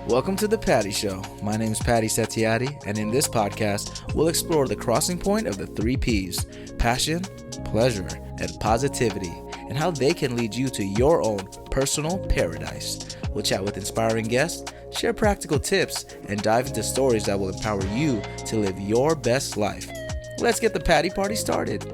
Welcome to The Patty Show. My name is Patty Setiatti, and in this podcast, we'll explore the crossing point of the three P's: passion, pleasure, and positivity, and how they can lead you to your own personal paradise. We'll chat with inspiring guests, share practical tips, and dive into stories that will empower you to live your best life. Let's get the Patty Party started.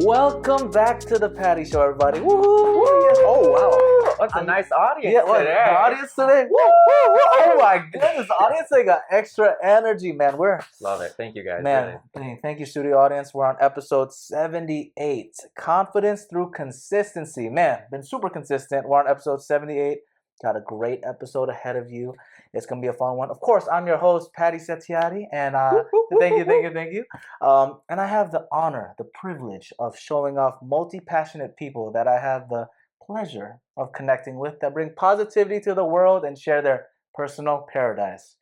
Welcome back to The Patty Show, everybody. Woo! Yes. Oh, wow. That's a nice audience today. The audience today? Woo! Oh, my goodness. The audience today got extra energy, man. Love it. Thank you, guys. Man, really. Thank you, studio audience. We're on episode 78. Confidence through consistency. Man, been super consistent. We're on episode 78. Got a great episode ahead of you. It's going to be a fun one. Of course, I'm your host, Patty Setiatti, and thank you. And I have the honor, the privilege of showing off multi-passionate people that I have the pleasure of connecting with that bring positivity to the world and share their personal paradise.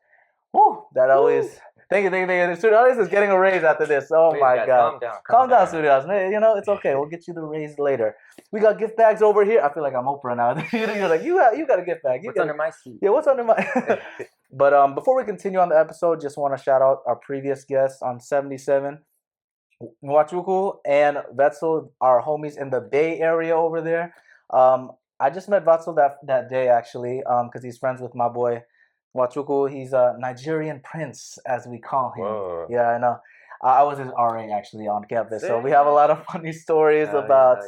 Woo! That always... Thank you. The studio audience is getting a raise after this. Oh, please, my guys, God. Calm down, studio audience. You know, it's okay. We'll get you the raise later. We got gift bags over here. I feel like I'm Oprah now. You're like, you got a gift bag. What's under my seat? Yeah, what's under my... But before we continue on the episode, just want to shout out our previous guests on 77. Nwachuku and Vetzel, our homies in the Bay Area over there. I just met Vetzel that day, actually, because he's friends with my boy, Nwachuku. He's a Nigerian prince, as we call him. Whoa. Yeah, I know. I was his RA, actually, on campus. So we have a lot of funny stories about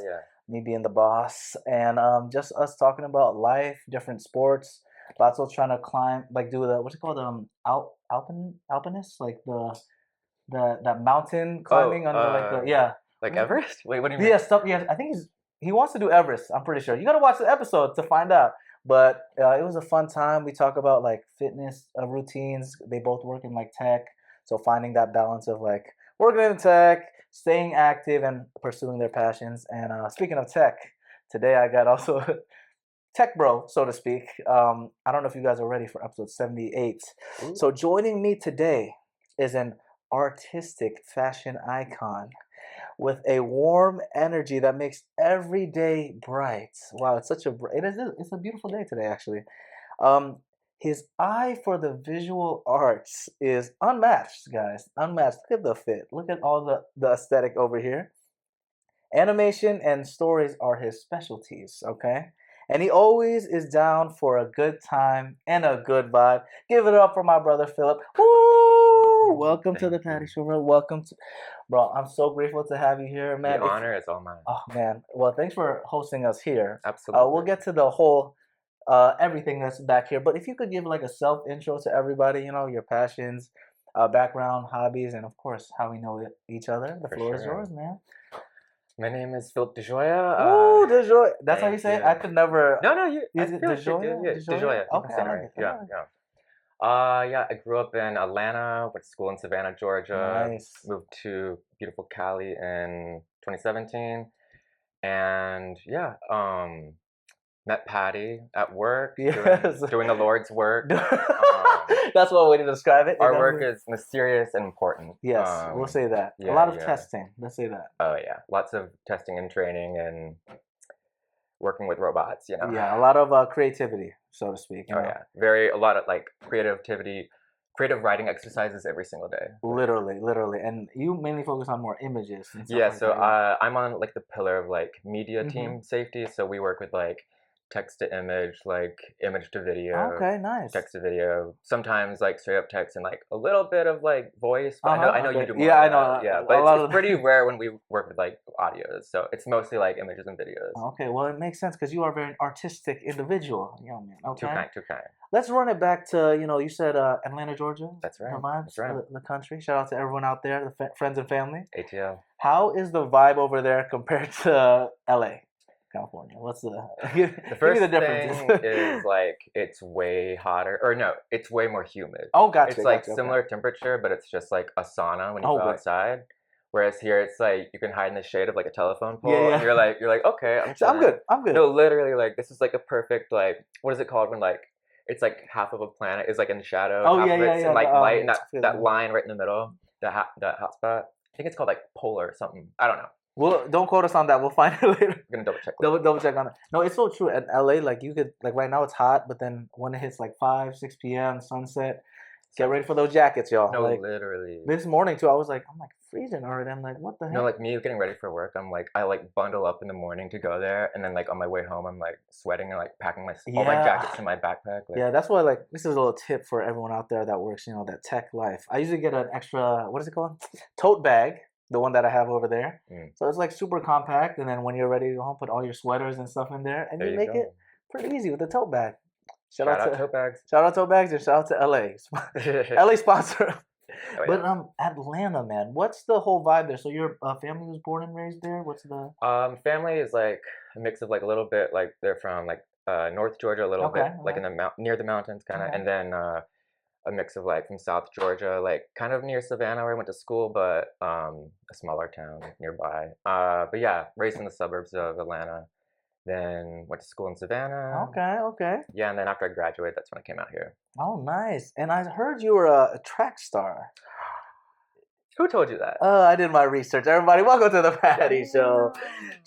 me being the boss and just us talking about life, different sports. Vetzel's trying to climb, like do the, what's it called, alpinist? Like that mountain climbing Like Everest? Wait, what do you mean? Yeah, I think he wants to do Everest, I'm pretty sure. You got to watch the episode to find out. But it was a fun time. We talk about like fitness routines. They both work in like tech. So finding that balance of like working in tech, staying active, and pursuing their passions. And speaking of tech, today I got also tech bro, so to speak. I don't know if you guys are ready for episode 78. Ooh. So joining me today is an artistic fashion icon with a warm energy that makes every day bright. Wow, it's a beautiful day today, actually. His eye for the visual arts is unmatched, guys. Unmatched. Look at the fit. Look at all the aesthetic over here. Animation and stories are his specialties, okay? And he always is down for a good time and a good vibe. Give it up for my brother, Phillip. Woo! Welcome to the Patty Show, bro. Bro, I'm so grateful to have you here, man. The honor is all mine. Oh, man. Well, thanks for hosting us here. Absolutely. We'll get to the whole, everything that's back here. But if you could give like a self-intro to everybody, you know, your passions, background, hobbies, and of course, how we know each other. The floor is yours, man. My name is Phillip DiGioia. Oh, DiGioia. That's how you say it? I could never... No, Is it DiGioia? DiGioia. Okay, I like it. I grew up in Atlanta, went to school in Savannah, Georgia. Nice. Moved to beautiful Cali in 2017. And met Patty at work, doing the Lord's work. That's one way to describe it. Our work is mysterious and important. Yes, we'll say that. Yeah, a lot of testing. Let's say that. Oh, yeah. Lots of testing and training and working with robots, you know. Yeah, a lot of creativity, so to speak. Yeah. A lot of like creative writing exercises every single day. Literally. And you mainly focus on more images. And stuff yeah, like so that. I'm on like the pillar of like media team safety. So we work with like text to image, like image to video. Okay, nice. Text to video. Sometimes like straight up text and like a little bit of like voice. But I know you do more. Yeah, I know. Yeah, but it's pretty rare when we work with like audios. So it's mostly like images and videos. Okay, well it makes sense because you are a very artistic individual, young man. Okay. Too kind. Let's run it back to, you said Atlanta, Georgia. That's right. That's right. The country. Shout out to everyone out there, the friends and family. ATL. How is the vibe over there compared to LA? California. What's the first the differences? thing is like it's way hotter, or no, it's way more humid. Oh, gotcha. It's like similar temperature, but it's just like a sauna when you go outside. Whereas here, it's like you can hide in the shade of like a telephone pole. Yeah. And you're like, okay, I'm good. No, literally, like this is like a perfect like what is it called when like it's like half of a planet is like in the shadow. Oh, half yeah. And like light, and that line right in the middle, that hot spot. I think it's called like polar or something. I don't know. Well, don't quote us on that. We'll find it later. I'm gonna double check. Double check on it. No, it's so true. At LA, like you could like right now it's hot, but then when it hits like 5, 6 p.m. sunset, get ready for those jackets, y'all. No, like, literally. This morning too, I'm like freezing already. I'm like, what the heck? No, like me getting ready for work, I like bundle up in the morning to go there, and then like on my way home, I'm like sweating and like packing all my jackets in my backpack. Like, yeah, that's why like this is a little tip for everyone out there that works, that tech life. I usually get an extra, what is it called? Tote bag. The one that I have over there. So it's like super compact, and then when you're ready to go home, put all your sweaters and stuff in there, and you make it pretty easy with the tote bag. Shout out tote bags. Shout out tote bags, and shout out to LA. LA sponsor. Oh, yeah. But Atlanta, man, what's the whole vibe there? So your family was born and raised there? What's the family is like a mix of like a little bit like they're from like North Georgia a little bit, like in the near the mountains kind of, and then a mix of like from South Georgia, like kind of near Savannah where I went to school, but a smaller town nearby. But yeah, raised in the suburbs of Atlanta. Then went to school in Savannah. Okay. Yeah, and then after I graduated, that's when I came out here. Oh, nice. And I heard you were a track star. Who told you that? I did my research. Everybody, welcome to the Patty Show.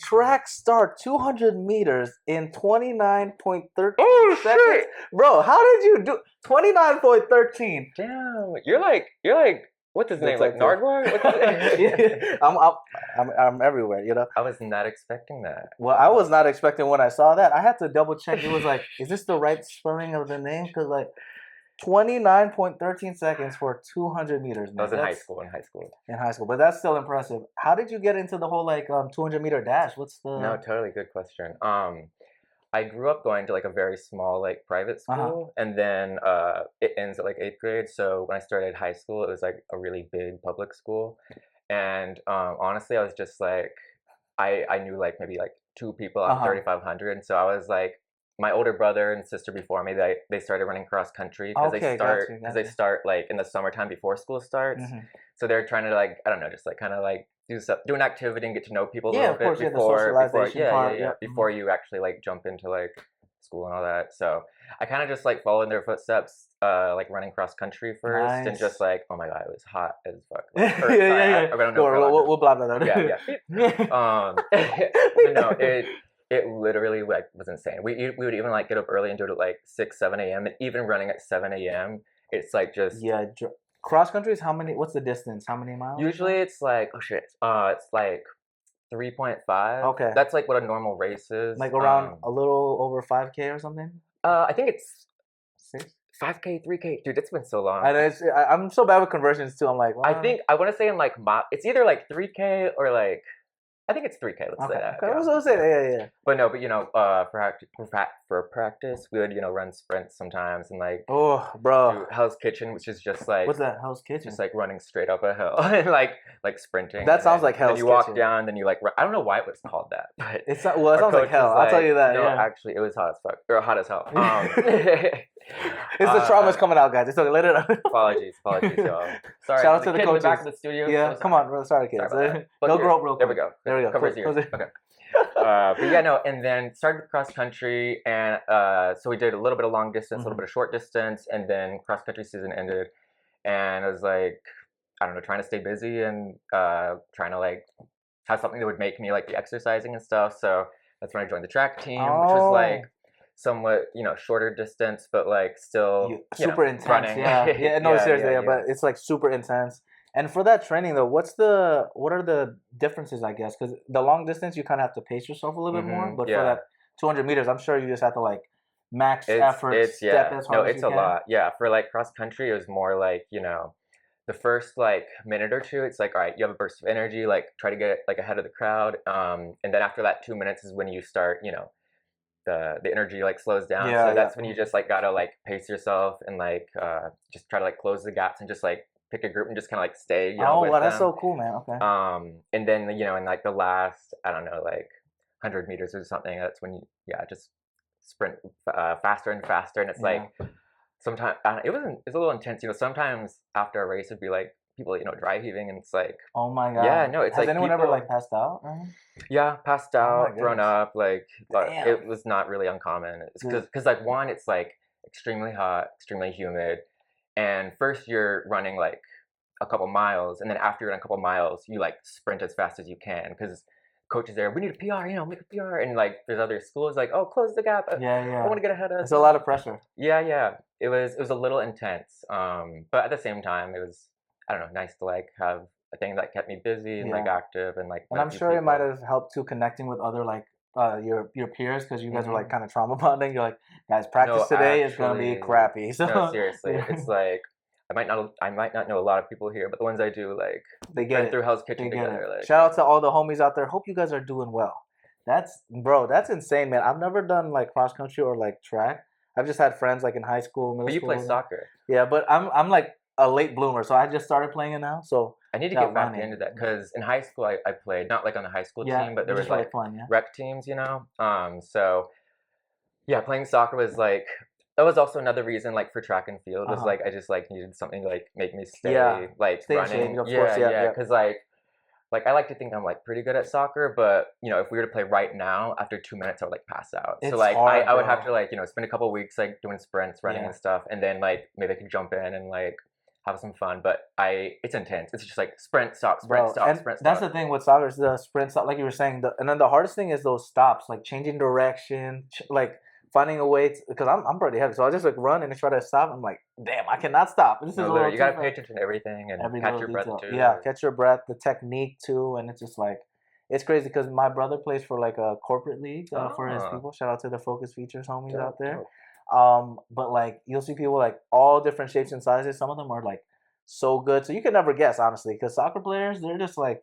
Track star 200 meters in 29.13 seconds. Shit. Bro, how did you do 29.13? Damn, you're like what's his name? Like Nardwar? I'm everywhere, I was not expecting that. Well, I was not expecting when I saw that. I had to double check. It was like, is this the right spelling of the name? Because like 29.13 seconds for 200 meters. Man. That was in high school, but that's still impressive. How did you get into the whole like 200 meter dash? What's the? No, totally good question. I grew up going to like a very small like private school, and then it ends at like 8th grade. So when I started high school, it was like a really big public school, and honestly, I was just like, I knew like maybe like 2 people out of 3,500, and so I was like. My older brother and sister before me, they started running cross country because they start like in the summertime before school starts. So they're trying to like I don't know, just like kind of like do an activity and get to know people a little bit before you actually like jump into like school and all that. So I kind of just like followed in their footsteps, like running cross country first, and just like oh my god, it was hot as fuck. Like, We'll blah blah blah. Yeah. But no, it literally like was insane. We would even like get up early and do it at like 6, 7 a.m. And even running at 7 a.m. It's like just cross country is how many? What's the distance? How many miles? Usually it's like it's like 3.5. Okay, that's like what a normal race is. Like around a little over 5K or something. I think it's 6. 5K, 3K, dude. It's been so long. I'm so bad with conversions too. I'm like, I think I want to say in like it's either like 3K or like. I think it's 3K. Let's say that. Okay, let's say that. Yeah. But no, for practice, we would run sprints sometimes and like do Hell's Kitchen, which is just like what's that? Hell's Kitchen? Just like running straight up a hill and like sprinting. That sounds like Hell's Kitchen. You walk down, then you like I don't know why it was called that, but it's not. Well, it sounds like hell. I'll tell you that. No, actually, it was hot as fuck or hot as hell. It's the trauma's coming out, guys. It's okay. Let it out. Apologies, y'all. Sorry. Shout out to the coaches back in the studio. Yeah, come on, bro. Sorry, kids. Go grow up real quick. There we go. Covers ears. Okay. But yeah, no, and then started with cross country, and so we did a little bit of long distance, a little bit of short distance, and then cross country season ended, and I was like, I don't know, trying to stay busy and trying to like have something that would make me like be exercising and stuff. So that's when I joined the track team, which was like somewhat shorter distance, but like still super intense. Running. Seriously, but it's like super intense. And for that training though, what are the differences, I guess? Because the long distance you kind of have to pace yourself a little bit more, but for that 200 meters, I'm sure you just have to like max effort, step as hard as you can. No, it's a lot. Yeah, for like cross country, it was more like the first like minute or two, it's like all right, you have a burst of energy, like try to get like ahead of the crowd, and then after that 2 minutes is when you start, the energy like slows down. So that's when you just like gotta like pace yourself and like just try to like close the gaps and just like pick a group and just kind of like stay. That's so cool, man. Okay. And then in like the last I don't know like 100 meters or something, that's when you just sprint faster and faster, and it's like sometimes it's a little intense. Sometimes after a race it'd be like people dry heaving, and it's like oh my god. Yeah, no, it's has like anyone ever like passed out? Yeah, passed out, thrown up, like but it was not really uncommon. It's because like one, it's like extremely hot, extremely humid, and first you're running like a couple miles, and then after you're running a couple miles, you like sprint as fast as you can because coaches there. We need a PR, make a PR, and like there's other schools like, oh, close the gap. Yeah, I yeah. want to get ahead of It's a lot of pressure. Yeah, yeah. It was a little intense. But at the same time, it was, I don't know, nice to like have a thing that kept me busy and like Yeah. active and like And met I'm a few sure it might people. have helped too connecting with other like your peers because you guys are like Hmm. kind of trauma bonding. You're like, guys, No, practice today is gonna be actually, crappy. no, So seriously. yeah, It's like I might not know a lot of people here, but the ones I do, like they we've get been it. through Hell's They Kitchen get it. together. Like, Shout out to all the homies out there. Hope you guys are doing well. That's bro, that's insane, man. I've never done like cross country or like track. I've just had friends like in high school, middle but you play school. soccer. Yeah, but I'm like a late bloomer, so I just started playing it now. So I need to got get back running. into that because in high school I played not like on the high school Yeah, team, but there you was just for like like fun, yeah. rec teams, So yeah, playing soccer was like that was also another reason like for track and field Uh was huh. like I just like needed something to like make me Yeah. stay like Stay in shape, running. of course. Yeah, Yeah, yeah, yeah. because like I like to think I'm like pretty good at soccer, but if we were to play right now, after 2 minutes I would like pass out. So It's like I, hard, I would have bro. to like spend a couple weeks like doing sprints, running Yeah. and stuff, and then like maybe I could jump in and like have some fun. But it's intense. It's just like sprint, stop, sprint, Bro, stop, and sprint, that's stop. the thing with soccer is the sprint stop, like you were saying. And then the hardest thing is those stops, like changing direction, like finding a way. Because I'm pretty heavy, so I just like run and try to stop. I'm like, damn, I cannot stop. This is a No, little literally, you too gotta pay fast. attention to everything and Every catch little your breath detail. Yeah, too. catch your breath, the technique too, and it's just like it's crazy because my brother plays for like a corporate league for his Oh, people. Shout out to the Focus Features homies out dope, there. dope. But like you'll see people like all different shapes and sizes. Some of them are like so good, so you can never guess honestly. Because soccer players, they're just like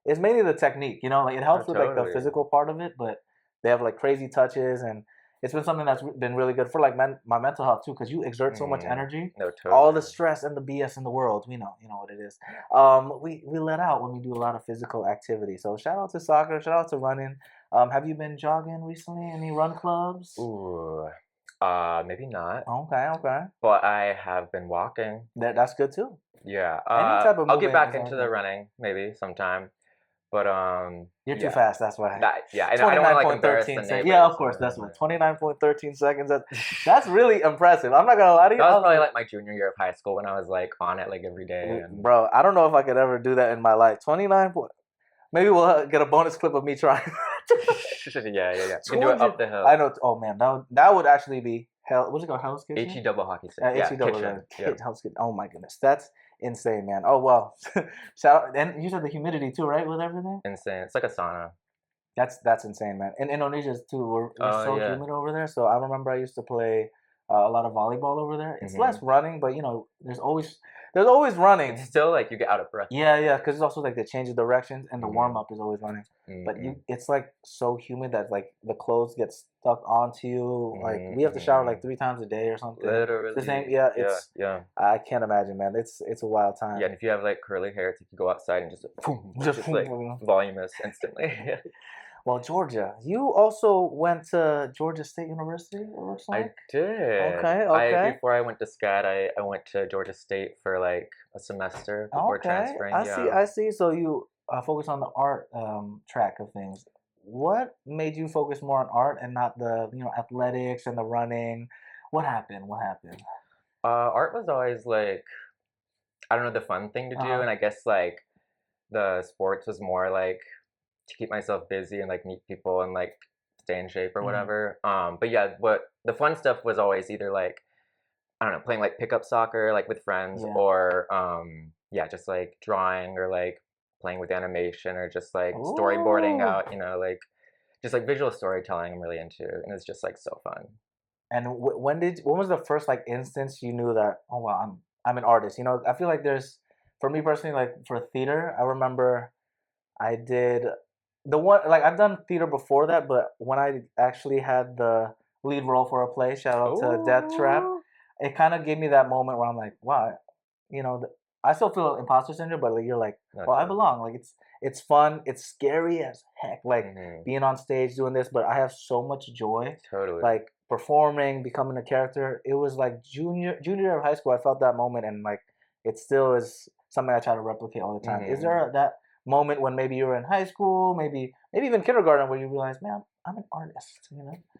it's mainly the technique. Like it No, helps with like the totally. physical part of it, but they have like crazy touches and. It's been something that's been really good for like my mental health too, because you exert so much Mm, energy, no, all the totally. stress and the BS in the world. We know, you know what it is. We let out when we do a lot of physical activity. So shout out to soccer, shout out to running. Have you been jogging recently? Any run clubs? Ooh, maybe not, Okay, okay. but I have been walking. That's good too. Yeah, Any type of I'll get movement back is always into the good. running maybe sometime. But You're too yeah, fast. That's why. yeah, I don't want to like embarrass the 29.13 seconds. Yeah, of neighbors. course. That's what. 29.13 seconds. That's really impressive. I'm not gonna lie to you. That I was was probably like, like my junior year of high school when I was like on it like every day and bro, I don't know if I could ever do that in my life. 29. Maybe we'll get a bonus clip of me trying. yeah, yeah, yeah. You can do it 200. up the hill. I know. Oh man, that would actually be hell. What's it called? Hell's Kitchen. HE double hockey stick. Yeah, HE double kitchen. kid Yep. Hell's Kitchen. Oh my goodness, that's insane, man. Oh well. Shout out. And you said the humidity too, right? With everything. Insane. It's like a sauna. That's insane, man. In Indonesia too, we're Oh so yeah. humid over there. So I remember I used to play a lot of volleyball over there. It's less Hmm. running, but there's always running. It's still like you get out of breath. Yeah, yeah, because it's also like the change of directions and the warm Hmm. up is always running. But Hmm. it's like so humid that like the clothes get stuck onto you. Like we have to shower like Hmm. 3 times a day or something. It's the same. Literally. Yeah, Yeah, it's yeah. I can't imagine, man. It's a wild time. Yeah, and if you have like curly hair, it's like you go outside and just boom, Just just like voluminous instantly. well, Georgia. You also went to Georgia State University. It looks I like. did. Okay, I okay. before I went to SCAD, I went to Georgia State for like a semester before Okay, transferring. I see. Yeah. I see. So you focus on the art track of things. What made you focus more on art and not the athletics and the running? What happened? What happened? Art was always like I don't know the fun thing to Uh do, huh. and I guess like the sports was more like to keep myself busy and like meet people and like stay in shape or Hmm. whatever. But yeah, what the fun stuff was always either like I don't know, playing like pickup soccer like with friends Yeah. or yeah, just like drawing or like playing with animation or just like storyboarding Ooh. out, like just like visual storytelling I'm really into and it's just like so fun. And when was the first like instance you knew that oh wow I'm an artist? I feel like there's for me personally like for theater I remember I did the one like I've done theater before that, but when I actually had the lead role for a play, shout out to Death Trap, Oh, it kind of gave me that moment where I'm like, wow, I still feel imposter syndrome, but like you're like, no, well, I totally. belong. Like it's fun, it's scary as heck, like Hmm. being on stage doing this, but I have so much joy, Totally. like performing, becoming a character. It was like junior year of high school. I felt that moment, and like it still is something I try to replicate all the time. Is Hmm. there that moment when maybe you were in high school, maybe even kindergarten, where you realize, man, I'm an artist.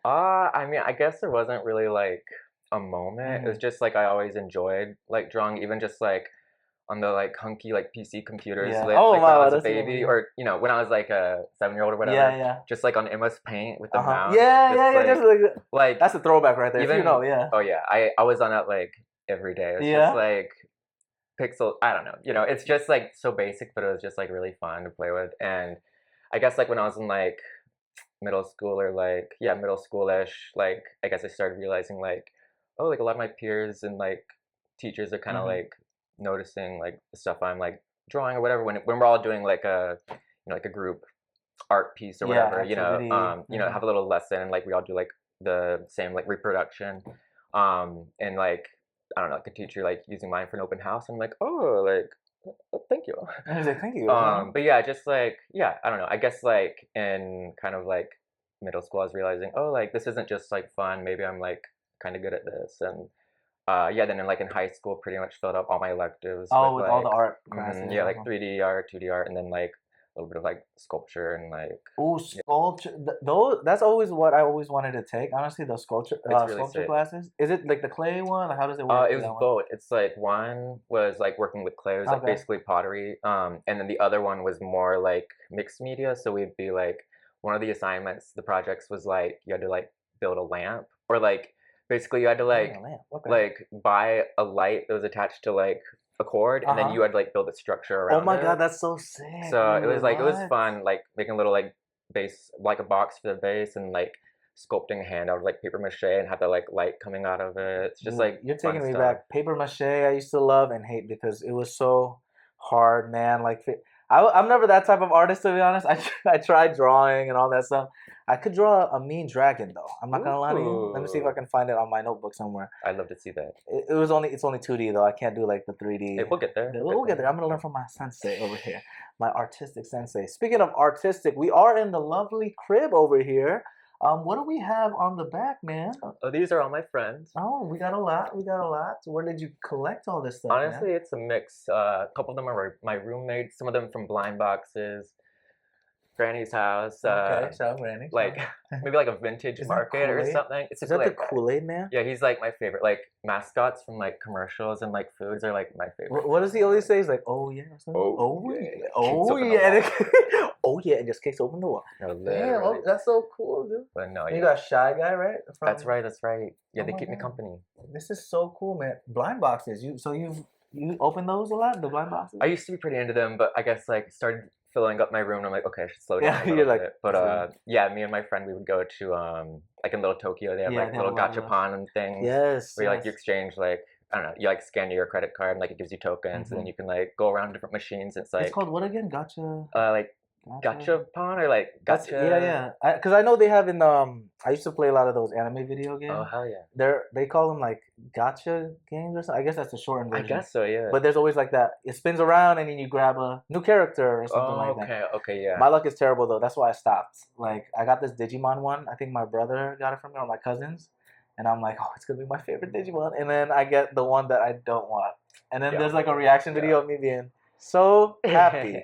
I mean, I guess there wasn't really like a moment. It was Hmm. just like I always enjoyed like drawing, even just like on the like hunky like PC computers, Yeah. like Oh when I wow, was a that's baby, yeah. or when I was like a 7-year-old or Yeah, whatever, yeah. just like on MS Paint with the Uh-huh. mouse, Yeah, just yeah, yeah. Just like that's a throwback right there. If you even know, yeah. oh yeah, I was on that like every day. It's just Yeah. like pixel. I don't know, it's just like so basic, but it was just like really fun to play with. And I guess like when I was in like middle school or like middle schoolish, like I guess I started realizing like, oh, like a lot of my peers and like teachers are kind of Mm-hmm. like noticing like the stuff I'm like drawing or whatever when we're all doing like a like a group art piece or Yeah, whatever, activity. have a little lesson and like we all do like the same like reproduction, and like I don't know, like a teacher like using mine for an open house. I'm like, oh, like, oh, thank you. I was like, thank you. Huh? But yeah, just like I don't know. I guess like in kind of like middle school, I was realizing, oh, like this isn't just like fun. Maybe I'm like kind of good at this. And then in like in high school, pretty much filled up all my electives with Oh, with all the like art classes. like 3D art, 2D art, and then like a little bit of like sculpture and like Oh, sculpture. Those. That's always what I always wanted to take. Honestly, the it's really sculpture sick. classes. Is it like the clay one? Like, how does it work It for was that one? both. It's like one was like working with clay, it was like Okay. basically pottery. And then the other one was more like mixed media. So we'd be like one of the assignments, the projects was like you had to like build a lamp, or like basically you had to Building a lamp. Okay. like buy a light that was attached to like a cord, and then Uh-huh. you had to like build a structure Oh around my God, it. that's so sick, So it dude. was like it was What? fun, like making a little like base, like a box for the base, and like sculpting a hand out of like paper mache and have the like light coming out of it. It's just Dude, like you're fun taking me stuff. back. Paper mache, I used to love and hate because it was so hard, man. Like, I'm never that type of artist, to be honest. I tried drawing and all that stuff. I could draw a mean dragon, though. I'm not gonna lie to you. Let me see if I Ooh, can find it on my notebook somewhere. I'd love to see that. It's only 2D though. I can't do like the 3D. Hey, we'll get there. We'll get We'll get there. there. I'm gonna learn from my sensei over here, my artistic sensei. Speaking of artistic, we are in the lovely crib over here. What do we have on the back, man? Oh, these are all my friends. Oh, we got a lot. We got a lot. Where did you collect all this stuff, man? Honestly, it's a mix. A couple of them are my roommates. Some of them from blind boxes, Granny's house. Okay, shout out Randy. Like maybe like a vintage Is that market or Kool-Aid? something. It's Is a that the Kool-Aid guy. Kool-Aid man? Yeah, he's like my favorite. Like mascots from like commercials and like foods are like my favorite. What does he always say? He's like, oh yeah, or something? Oh, Oh yeah. yeah, Kicks oh open the yeah, oh yeah, and just kicks open the wall. No, Damn, literally. that's so cool, dude. But no, You yeah. got Shy Guy, right? That's right. That's right. Yeah, Oh they my keep me God. company. This is so cool, man. Blind boxes. You open those a lot? The blind boxes? I used to be pretty into them, but I guess like started filling up my room, and I'm like, okay, I should slow down Yeah, a little you're like, bit. But yeah, me and my friend, we would go to like in Little Tokyo, they have Yeah, like they have a little lot of those. gachapon and things. Yes, Where you like you yes. exchange like I don't know, you like scan your credit card and like it gives you tokens, and then you can like go around different machines. It's It's like called what again? Gotcha. like Gotcha. gachapon or like That's gacha. yeah. Because I know they have in I used to play a lot of those anime video games. Oh hell yeah! They call them like gotcha games or something. I guess that's the shortened I version. guess so, yeah. But there's always like that. It spins around and then you grab a new character or something Oh, like that. okay, yeah. My luck is terrible though. That's why I stopped. Like I got this Digimon one. I think my brother got it from me or my cousins, and I'm like, oh, it's gonna be my favorite Digimon. And then I get the one that I don't want. And then Yeah. there's like a reaction video of me being so happy.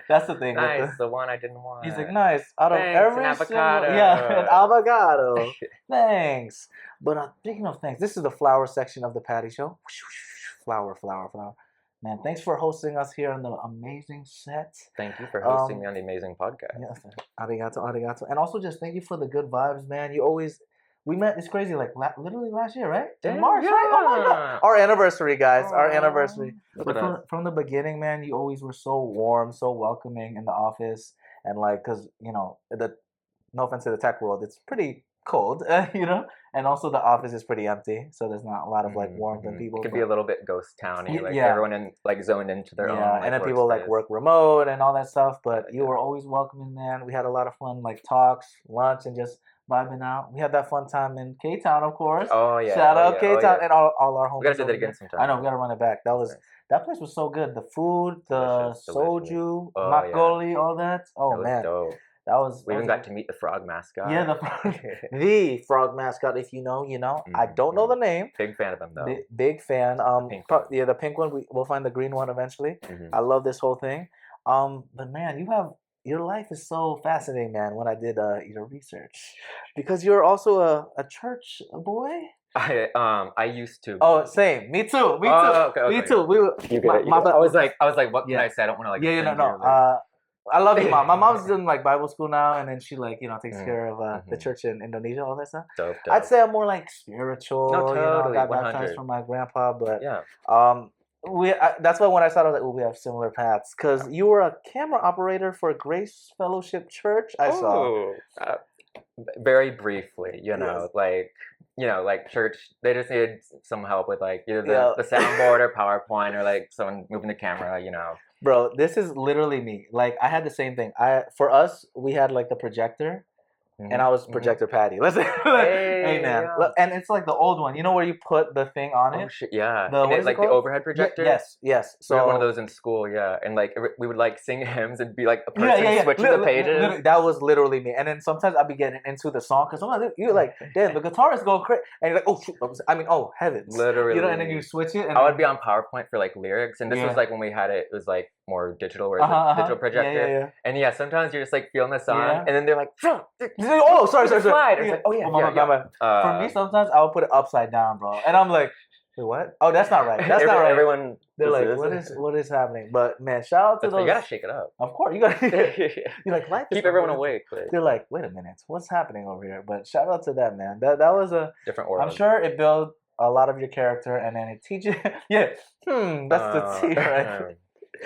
That's the thing. Nice, the one I didn't want. He's like, nice. Out of Thanks, every an single, avocado. yeah, an avocado. Thanks. But speaking of thanks, this is the flower section of the Patty Show. Flower, flower, flower. Man, thanks for hosting us here on the amazing set. Thank you for hosting me on the amazing podcast. Yes, arigato, arigato. And also just thank you for the good vibes, man. You always, we met, it's crazy, like literally last year, right? In Damn, March, right? Oh my God. Our anniversary, guys. Our Aw, anniversary. look But at us. from the beginning, man, you always were so warm, so welcoming in the office. And like, because, no offense to the tech world, it's pretty cold, and also the office is pretty empty. So there's not a lot of like warmth and people. It could be a little bit ghost towny, like yeah. everyone in like zoned into their own. Yeah, Like, and then people like workspace. work remote and all that stuff. But you Yeah. were always welcoming, man. We had a lot of fun, like talks, lunch, and just vibing out. We had that fun time in K Town, of course. Oh yeah. Shout out yeah, K Town and all our homies. We gotta do over that again there. sometime. I know, we gotta run it back. Nice. That place was so good. The food, the Delicious, delicious. soju, Oh, makgeolli, all that. Oh That was man, dope. that was. We that even was got to meet the frog mascot. yeah, the frog mascot. If you know, you know. I don't know the name. Big fan of them though. Big fan. Pink Yeah, the pink one. We'll find the green one eventually. I love this whole thing. But man, your life is so fascinating, man. When I did your research, because you're also a church boy. I used to Oh, be. same. Me too. Me too. Oh, okay, Me okay, too. okay. We were, You get it. You get it. I was like, what can yeah. I say? I don't want to like Yeah, yeah, no, offend no. you. Like, I love you, mom. My mom's in like Bible school now, and then she like takes mm, care of the mm-hmm. church in Indonesia, all that stuff. Dope, I'd dope. say I'm more like No, spiritual. I totally, got baptized 100. from my grandpa, but Yeah. um, that's why when I saw it, I was like, oh, we have similar paths. Because you were a camera operator for Grace Fellowship Church. I saw. Oh, very briefly, Yes. like church, they just needed some help with like either Yeah. the soundboard or PowerPoint or like someone moving the camera. Bro, this is literally me. Like I had the same thing. For us, we had like the projector, and I was Mm-hmm, mm-hmm. projector Patty. Listen, hey Hey, man, yeah. and it's like the old one. You know where you put the thing on Oh it? shit, yeah. The And what it is it like the called? overhead projector. Yes, yes. We had one of So those in school, yeah. And like we would like sing hymns and be like a yeah, yeah, person yeah. switching the pages. Literally, that was literally me. And then sometimes I'd be getting into the song because sometimes you're like, damn, the guitar is going crazy, and you're like, oh shoot, oh heavens, and then you Literally. switch it, and I would then be on PowerPoint for like lyrics, and this was yeah, like when we had it. It was like more digital, where uh it's huh, a uh-huh. digital Yeah, yeah, projector. yeah. And yeah, sometimes you're just like feeling the song, Yeah. and then they're like, Oh, sorry, sorry, sorry. slide. It's Yeah. like, oh yeah, Oh, my yeah, bad, my yeah. bad. For me, sometimes I would put it upside down, bro, and I'm like, wait, what? Oh, that's not right. That's not right. Everyone, They're this like, is. what is happening? But man, shout out to That's why you those. gotta shake it up. Of course, you got. You're like life is Keep everyone unpredictable. awake. Like They're like, wait a minute, what's happening over here? But shout out to that man. That was a. different I'm world. sure it built a lot of your character, and then it teaches. Yeah, that's the T, right?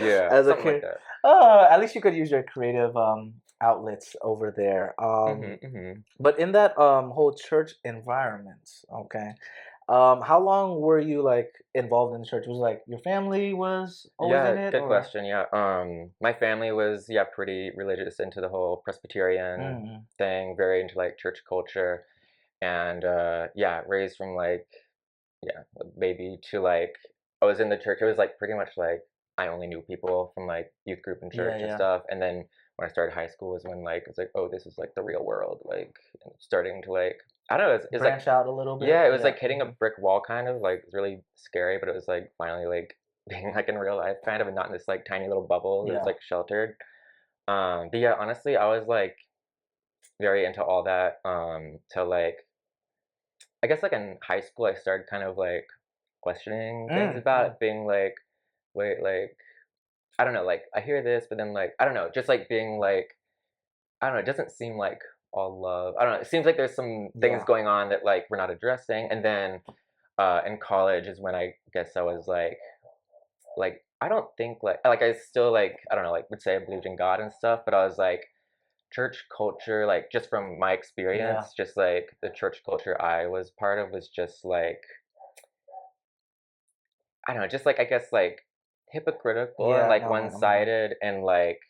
Yeah, As a something like kid, that. at least you could use your creative outlets over there. Mm-hmm. But in that whole church environment, okay, how long were you like involved in the church? Was it, like your family was always Yeah, in it, good or? question. Yeah. My family was pretty religious, into the whole Presbyterian Mm, thing, very into like church culture, and raised from like baby to like I was in the church. It was like pretty much like I only knew people from like youth group and yeah, church and yeah. stuff. And then when I started high school was when like it's like, oh, this is like the real world, like starting to like I don't know, it's like Branch out a little bit. yeah, it was Yeah. like hitting a brick wall kind of like it was really scary, but it was like finally like being like in real life kind of, and not in this like tiny little bubble. It was Yeah. like sheltered. But yeah, honestly, I was like very into all that. Till like I guess like in high school, I started kind of like questioning things about Mm. it, being like, wait, like I don't know, like I hear this, but then like I don't know, just like being like I don't know, it doesn't seem like all love. I don't know. It seems like there's some things Yeah. going on that like we're not addressing. And then in college is when I guess I was like I don't think like I still like I don't know like would say I believed in God and stuff, but I was like church culture like just from my Yeah. experience, just like the church culture I was part of was just like I don't know, just like I guess like hypocritical and Yeah. like No, I'm not. one-sided and like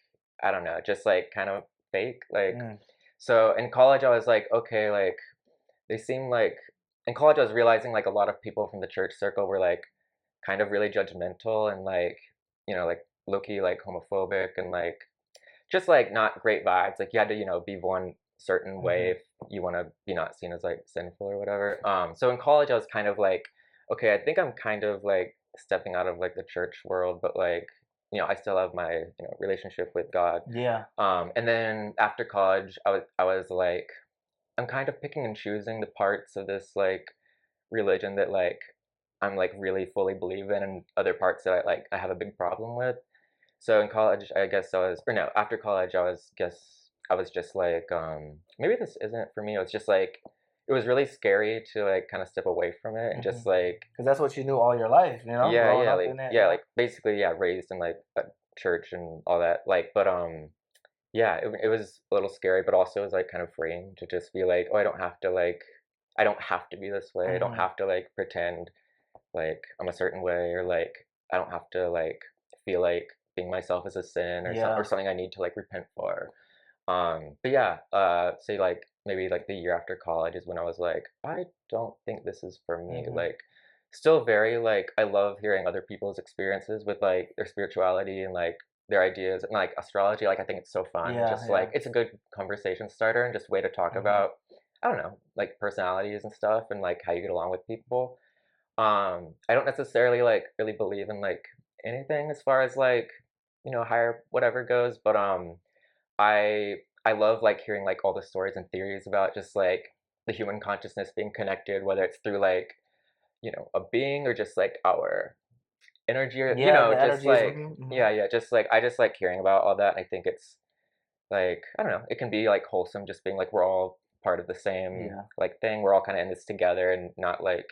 I don't know, just like kind of fake. Like Mm. so in college I was like, okay, like they seem like in college I was realizing like a lot of people from the church circle were like kind of really judgmental and like, like low-key like homophobic and like just like not great vibes. Like you had to, be one certain way Hmm. if you want to be not seen as like sinful or whatever. So in college I was kind of like, okay, I think I'm kind of like stepping out of like the church world, but like, I still have my, relationship with God. Yeah. And then after college, I was like, I'm kind of picking and choosing the parts of this like religion that like I'm like really fully believe in, and other parts that I have a big problem with. So in college, I guess I was, or no, after college, I was just like, maybe this isn't for me. It was just like, it was really scary to like kind of step away from it and Hmm. just like, Because that's what you knew all your life, growing up in it. yeah, Yeah. like basically, yeah, raised in like a church and all that. Like, but yeah, it was a little scary, but also it was like kind of freeing to just be like, oh, I don't have to be this way. I don't Hmm. have to like pretend like I'm a certain way, or like I don't have to like feel like being myself is a sin or Yeah. something I need to like repent for. But yeah, say like maybe like the year after college is when I was like, I don't think this is for me. Hmm. Like still very like I love hearing other people's experiences with like their spirituality and like their ideas and like astrology. Like I think it's so fun. Yeah. Just like Yeah. it's a good conversation starter and just way to talk Hmm. about I don't know, like personalities and stuff and like how you get along with people. I don't necessarily like really believe in like anything as far as like, higher whatever goes, but I love like hearing like all the stories and theories about just like the human consciousness being connected, whether it's through like, a being or just like our energy, or Yeah, the just energies. like, yeah, just like I just like hearing about all that. I think it's like, I don't know, it can be like wholesome, just being like we're all part of the same Yeah. like thing. We're all kind of in this together, and not like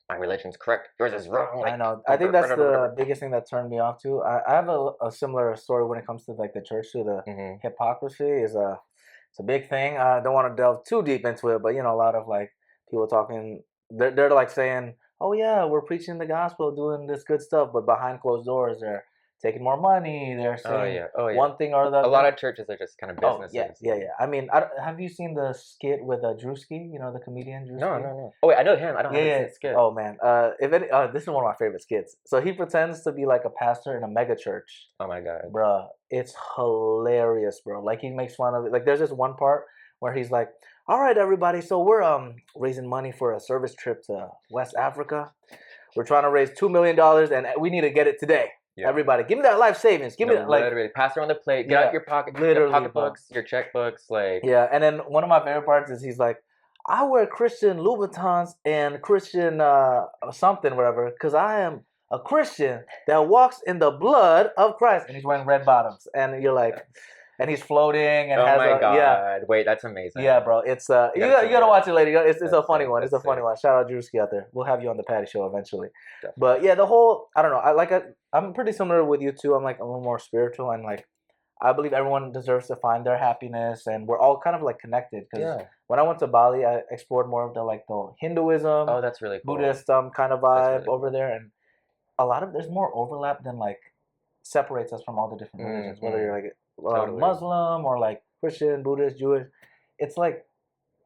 my religion's correct, yours is wrong. I Like, know. I think that's the biggest thing that turned me off too. I have a similar story when it comes to like the church too. The hmm hypocrisy is it's a big thing. I don't want to delve too deep into it, but a lot of like people talking, they're like saying, "Oh yeah, we're preaching the gospel, doing this good stuff," but behind closed doors, they're taking more money. They're Oh saying yeah, oh yeah. one thing or the A other. lot of churches are just kind of Oh yeah, businesses. yeah, yeah. I mean, have you seen the skit with Drewski? You know the comedian No, Drewski? no, no. Oh wait, I know him. I Yeah, haven't yeah. seen Skip. Oh man. This is one of my favorite skits. So he pretends to be like a pastor in a mega church. Oh my god. Bruh, it's hilarious, bro. Like he makes fun of it. Like there's this one part where he's like, "All right, everybody, so we're raising money for a service trip to West Africa. We're trying to raise $2 million, and we need to get it today. Yeah. Everybody, give me that life savings. Give me No, that, like literally, pass around the plate. Get yeah, out your pocket, your literally, bro. pocketbooks, your checkbooks. Like, Yeah, and then one of my favorite parts is he's like, I wear Christian Louboutins and Christian something, whatever, because I am a Christian that walks in the blood of Christ. And he's wearing red bottoms. And you're like, and he's floating and oh has my god. yeah. Wait, that's amazing. Yeah, bro. It's you gotta gotta watch it later. It's a That's funny sick, one. It's a that's funny sick. one. Shout out Drewski out there. We'll have you on the Patty Show eventually. Definitely. But yeah, the whole I don't know. I'm pretty similar with you too. I'm like a little more spiritual and like I believe everyone deserves to find their happiness, and we're all kind of like connected. Because Yeah. when I went to Bali, I explored more of the Hinduism, Oh, that's really cool. Buddhist kind of That's vibe really over cool. there, and there's more overlap than like separates us from all the different religions. Whether you're like Totally. Muslim or like Christian, Buddhist, Jewish, it's like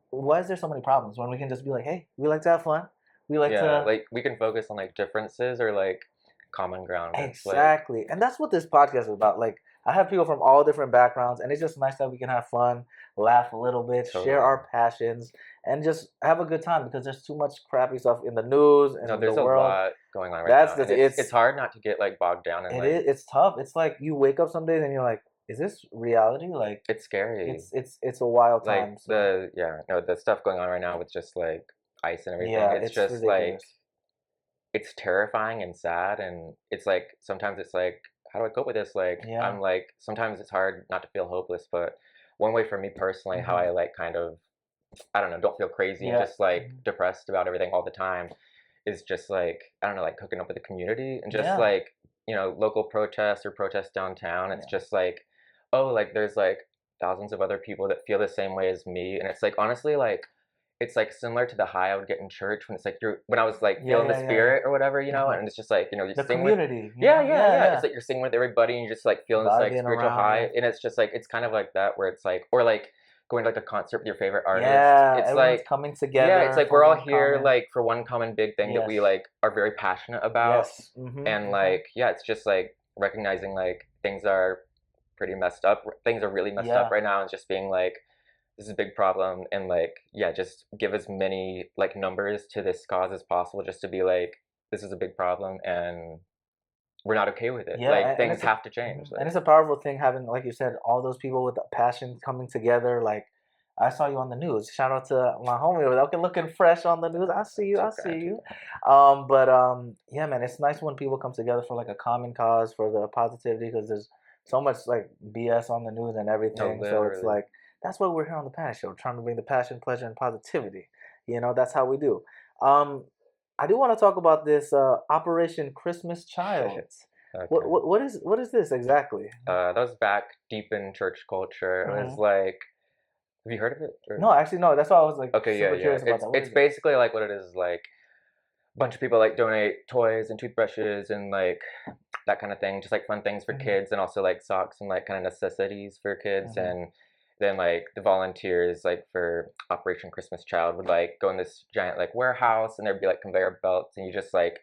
why is there so many problems when we can just be like, hey, we like to have fun, we like Yeah, to like we can focus on like differences or like common ground. It's like, exactly, and that's what this podcast is about. Like I have people from all different backgrounds, and it's just nice that we can have fun, laugh a little bit, Totally. share our passions, and just have a good time because there's too much crappy stuff in the news and no, in there's the a world. lot going on right That's now. the And it's hard not to get like bogged down in It like is. It's tough. It's like you wake up some days and you're like, is this reality? Like it's scary. it's a wild Like time. So. the stuff going on right now with just like ICE and everything. Yeah, It's it's just like ridiculous. it's terrifying and sad, and it's like sometimes it's like, how do I cope with this? Like Yeah. I'm like sometimes it's hard not to feel hopeless, but one way for me personally, how I like kind of, I don't know, don't feel crazy and Yeah. just like depressed about everything all the time is just like, I don't know, like hooking up with the community and just Yeah. like, local protests or protests downtown. It's just like, oh, like there's like thousands of other people that feel the same way as me. And it's like, honestly, like, it's like similar to the high I would get in church when it's like when I was like Yeah, feeling yeah, the yeah. spirit or whatever, Mhm. and it's just like, you The sing with, community. yeah, know? yeah. It's like you're singing with everybody and you're just like feeling this like Vibing spiritual around, high. yeah. And it's just like, it's kind of like that where it's like, or like going to like a concert with your favorite artist. Yeah, It's everyone's like, coming together. yeah, it's like for we're all one here common- like for one common big thing that we Yes. like are very passionate about. Yes. Mhm, And mhm. like, yeah, it's just like recognizing like things are pretty messed up. Things are really messed up Yeah. right now, and just being like, this is a big problem, and like, yeah, just give as many like numbers to this cause as possible, just to be like, this is a big problem, and we're not okay with it. Yeah, Like and things it's a- have to change. And it's a powerful thing having, like you said, all those people with the passion coming together. Like I saw you on the news. Shout out to my homie over there. Looking fresh on the news. I see you. I see you. Yeah, man, it's nice when people come together for like a common cause for the positivity because there's so much like BS on the news and everything. So it's literally. like that's why we're here on the Passion Show, trying to bring the passion, pleasure, and positivity. That's how we do. Um, I do want to talk about this Operation Christmas Child. Okay. What is this exactly? That was back deep in church culture. It was like, have you heard of it? Or? No, actually, no. That's why I was like Okay, super yeah. curious about It's that. What it's is it? basically like what it is like. A bunch of people like donate toys and toothbrushes and like that kind of thing, just like fun things for kids, and also like socks and like kind of necessities for kids. And then like the volunteers like for Operation Christmas Child would like go in this giant like warehouse, and there'd be like conveyor belts, and you just like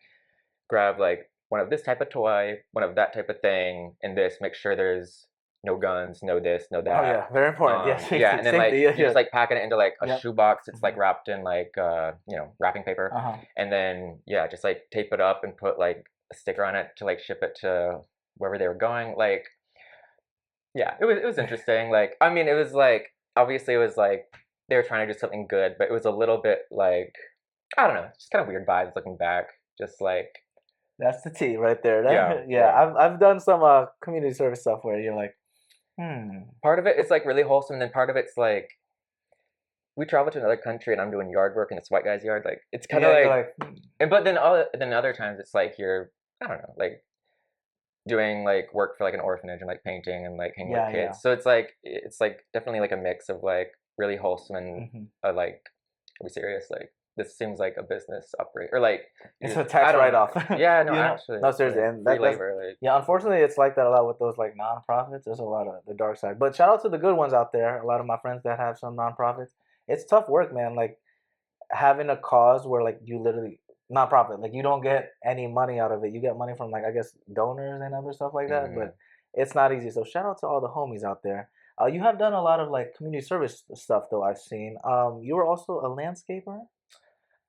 grab like one of this type of toy, one of that type of thing, and this, make sure there's no guns, no this, no that. Oh yeah, very important. Yes. Yeah, and then like Safety, you're just like packing it into like a Yep. shoebox. It's like wrapped in like wrapping paper, and then just like tape it up and put like a sticker on it to like ship it to wherever they were going. Like, yeah, it was interesting. Like, I mean, it was like obviously it was like they were trying to do something good, but it was a little bit like, I don't know, just kind of weird vibes looking back. Just like, That's the T right there. yeah, Yeah, yeah. I've done some community service stuff where you're like, hmm. Part of it is like really wholesome, and then part of it's like we travel to another country and I'm doing yard work in this white guy's yard. Like it's kind of Yeah, you're like, like, hmm. and then other times it's like you're, I don't know, like doing like work for like an orphanage and like painting and like hanging with Yeah, yeah. kids. So it's like definitely like a mix of like really wholesome and Hmm. like, are we serious? Like this seems like a business operate or like It's you, a I tax don't write-off. know. Yeah, no, You know? actually, No, it's seriously, like and free that's labor. Like yeah. Unfortunately, it's like that a lot with those like nonprofits. There's a lot of the dark side, but shout out to the good ones out there. A lot of my friends that have some nonprofits. It's tough work, man. Like having a cause where like you literally nonprofit, like you don't get any money out of it. You get money from like I guess donors and other stuff like that, mm, but it's not easy. So shout out to all the homies out there. You have done a lot of like community service stuff though. I've seen. You were also a landscaper.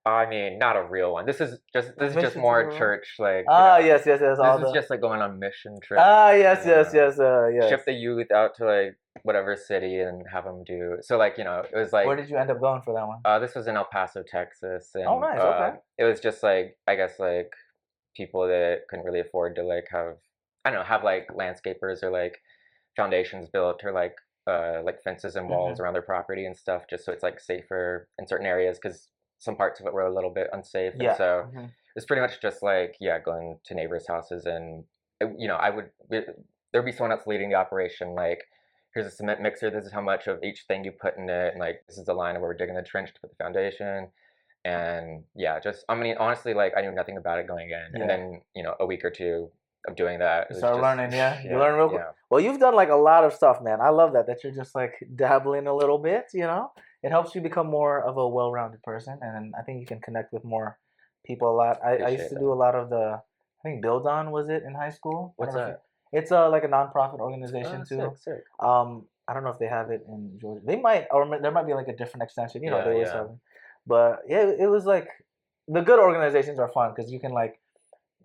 I mean, not a real one. This is just Mission to the more world. church, like Ah, yes, yes, yes. this All is the just like going on mission trips. ah, yes, yes, Yeah, yes, yes. ship the youth out to like whatever city and have them do. So like it was like Where did you end up going for that one? this was in El Paso, Texas, Oh, and nice. Okay. it was just like I guess like people that couldn't really afford to like have I don't know have like landscapers or like foundations built or like fences and walls Mm-hmm. around their property and stuff just so it's like safer in certain areas because some parts of it were a little bit unsafe and Yeah. so Mm-hmm. it's pretty much just like yeah going to neighbors' houses and I would there'd be someone else leading the operation like here's a cement mixer this is how much of each thing you put in it and like this is the line where we're digging the trench to put the foundation and yeah just I mean honestly like I knew nothing about it going in and Yeah. then a week or two of doing that You it was start just learning, yeah. You yeah learn real quick. yeah Well, you've done like a lot of stuff, man. I love that you're just like dabbling a little bit. It helps you become more of a well-rounded person, and I think you can connect with more people a lot. I used appreciate to do that. a lot of I think Build On was it in high school. I What's don't know if you, that? it's like a nonprofit organization Oh, too. sick, sick. I don't know if they have it in Georgia. They might, or there might be like a different extension. They Yeah, always yeah, have it. But yeah, it was like the good organizations are fun because you can like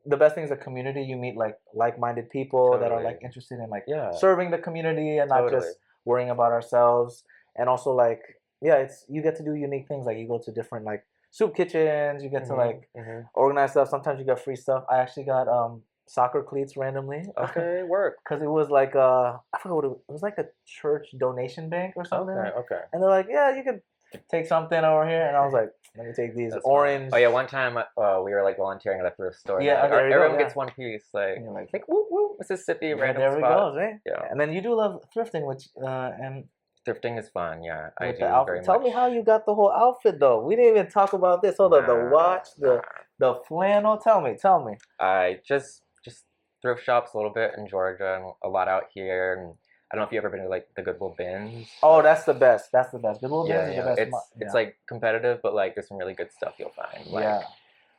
the best thing is a community. You meet like-minded people that are totally. like interested in like Yeah, serving the community and not totally. just worrying about ourselves. And also like yeah, it's you get to do unique things. Like you go to different like soup kitchens. You get to Mhm, like mhm. organize stuff. Sometimes you get free stuff. I actually got soccer cleats randomly Okay, work. because it was like I forgot what it was like a church donation bank or something. Okay, okay. And they're like, yeah, you can take something over here. And I was like, let me take these That's fun. orange. Oh yeah, one time we were like volunteering at a thrift store, and they're Yeah, like, there you go. everyone Yeah. gets one piece, And you're like, like woo woo, Mississippi, yeah, random there we spot. go, eh? Yeah, And then you do love thrifting, which and thrifting is fun. Yeah, I with the do very outfit. Tell much. me how you got the whole outfit though. We didn't even talk about this. Hold on, the Nah, watch, nah. the flannel. Tell me. I just thrift shops a little bit in Georgia and a lot out here. And I don't know if you ever been to like the Goodwill bins. Oh, that's the best. That's the best. Good little bins Yeah, is the yeah. best. It's Yeah, like competitive, but like there's some really good stuff you'll find. yeah.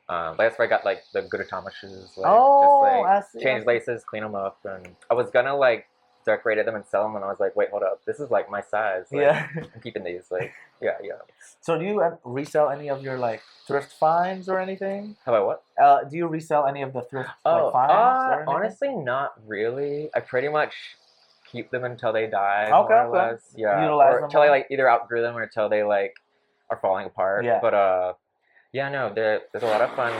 Like that's where I got like the Gudetama shoes. Like just Oh, like I see. I change see. laces, clean them up, and I was gonna like decorate them and sell them, and I was like, wait, hold up, this is like my size. Like Yeah. I'm keeping these. Like yeah, yeah. So do you resell any of your like thrift finds or anything? How about what? Do you resell any of the thrift like Oh, finds or anything? honestly, not really. I pretty much keep them until they die, Okay, more or okay. less. Yeah, Utilize or them until I all. like either outgrew them or until they like are falling apart. Yeah. But yeah, no, there's a lot of fun.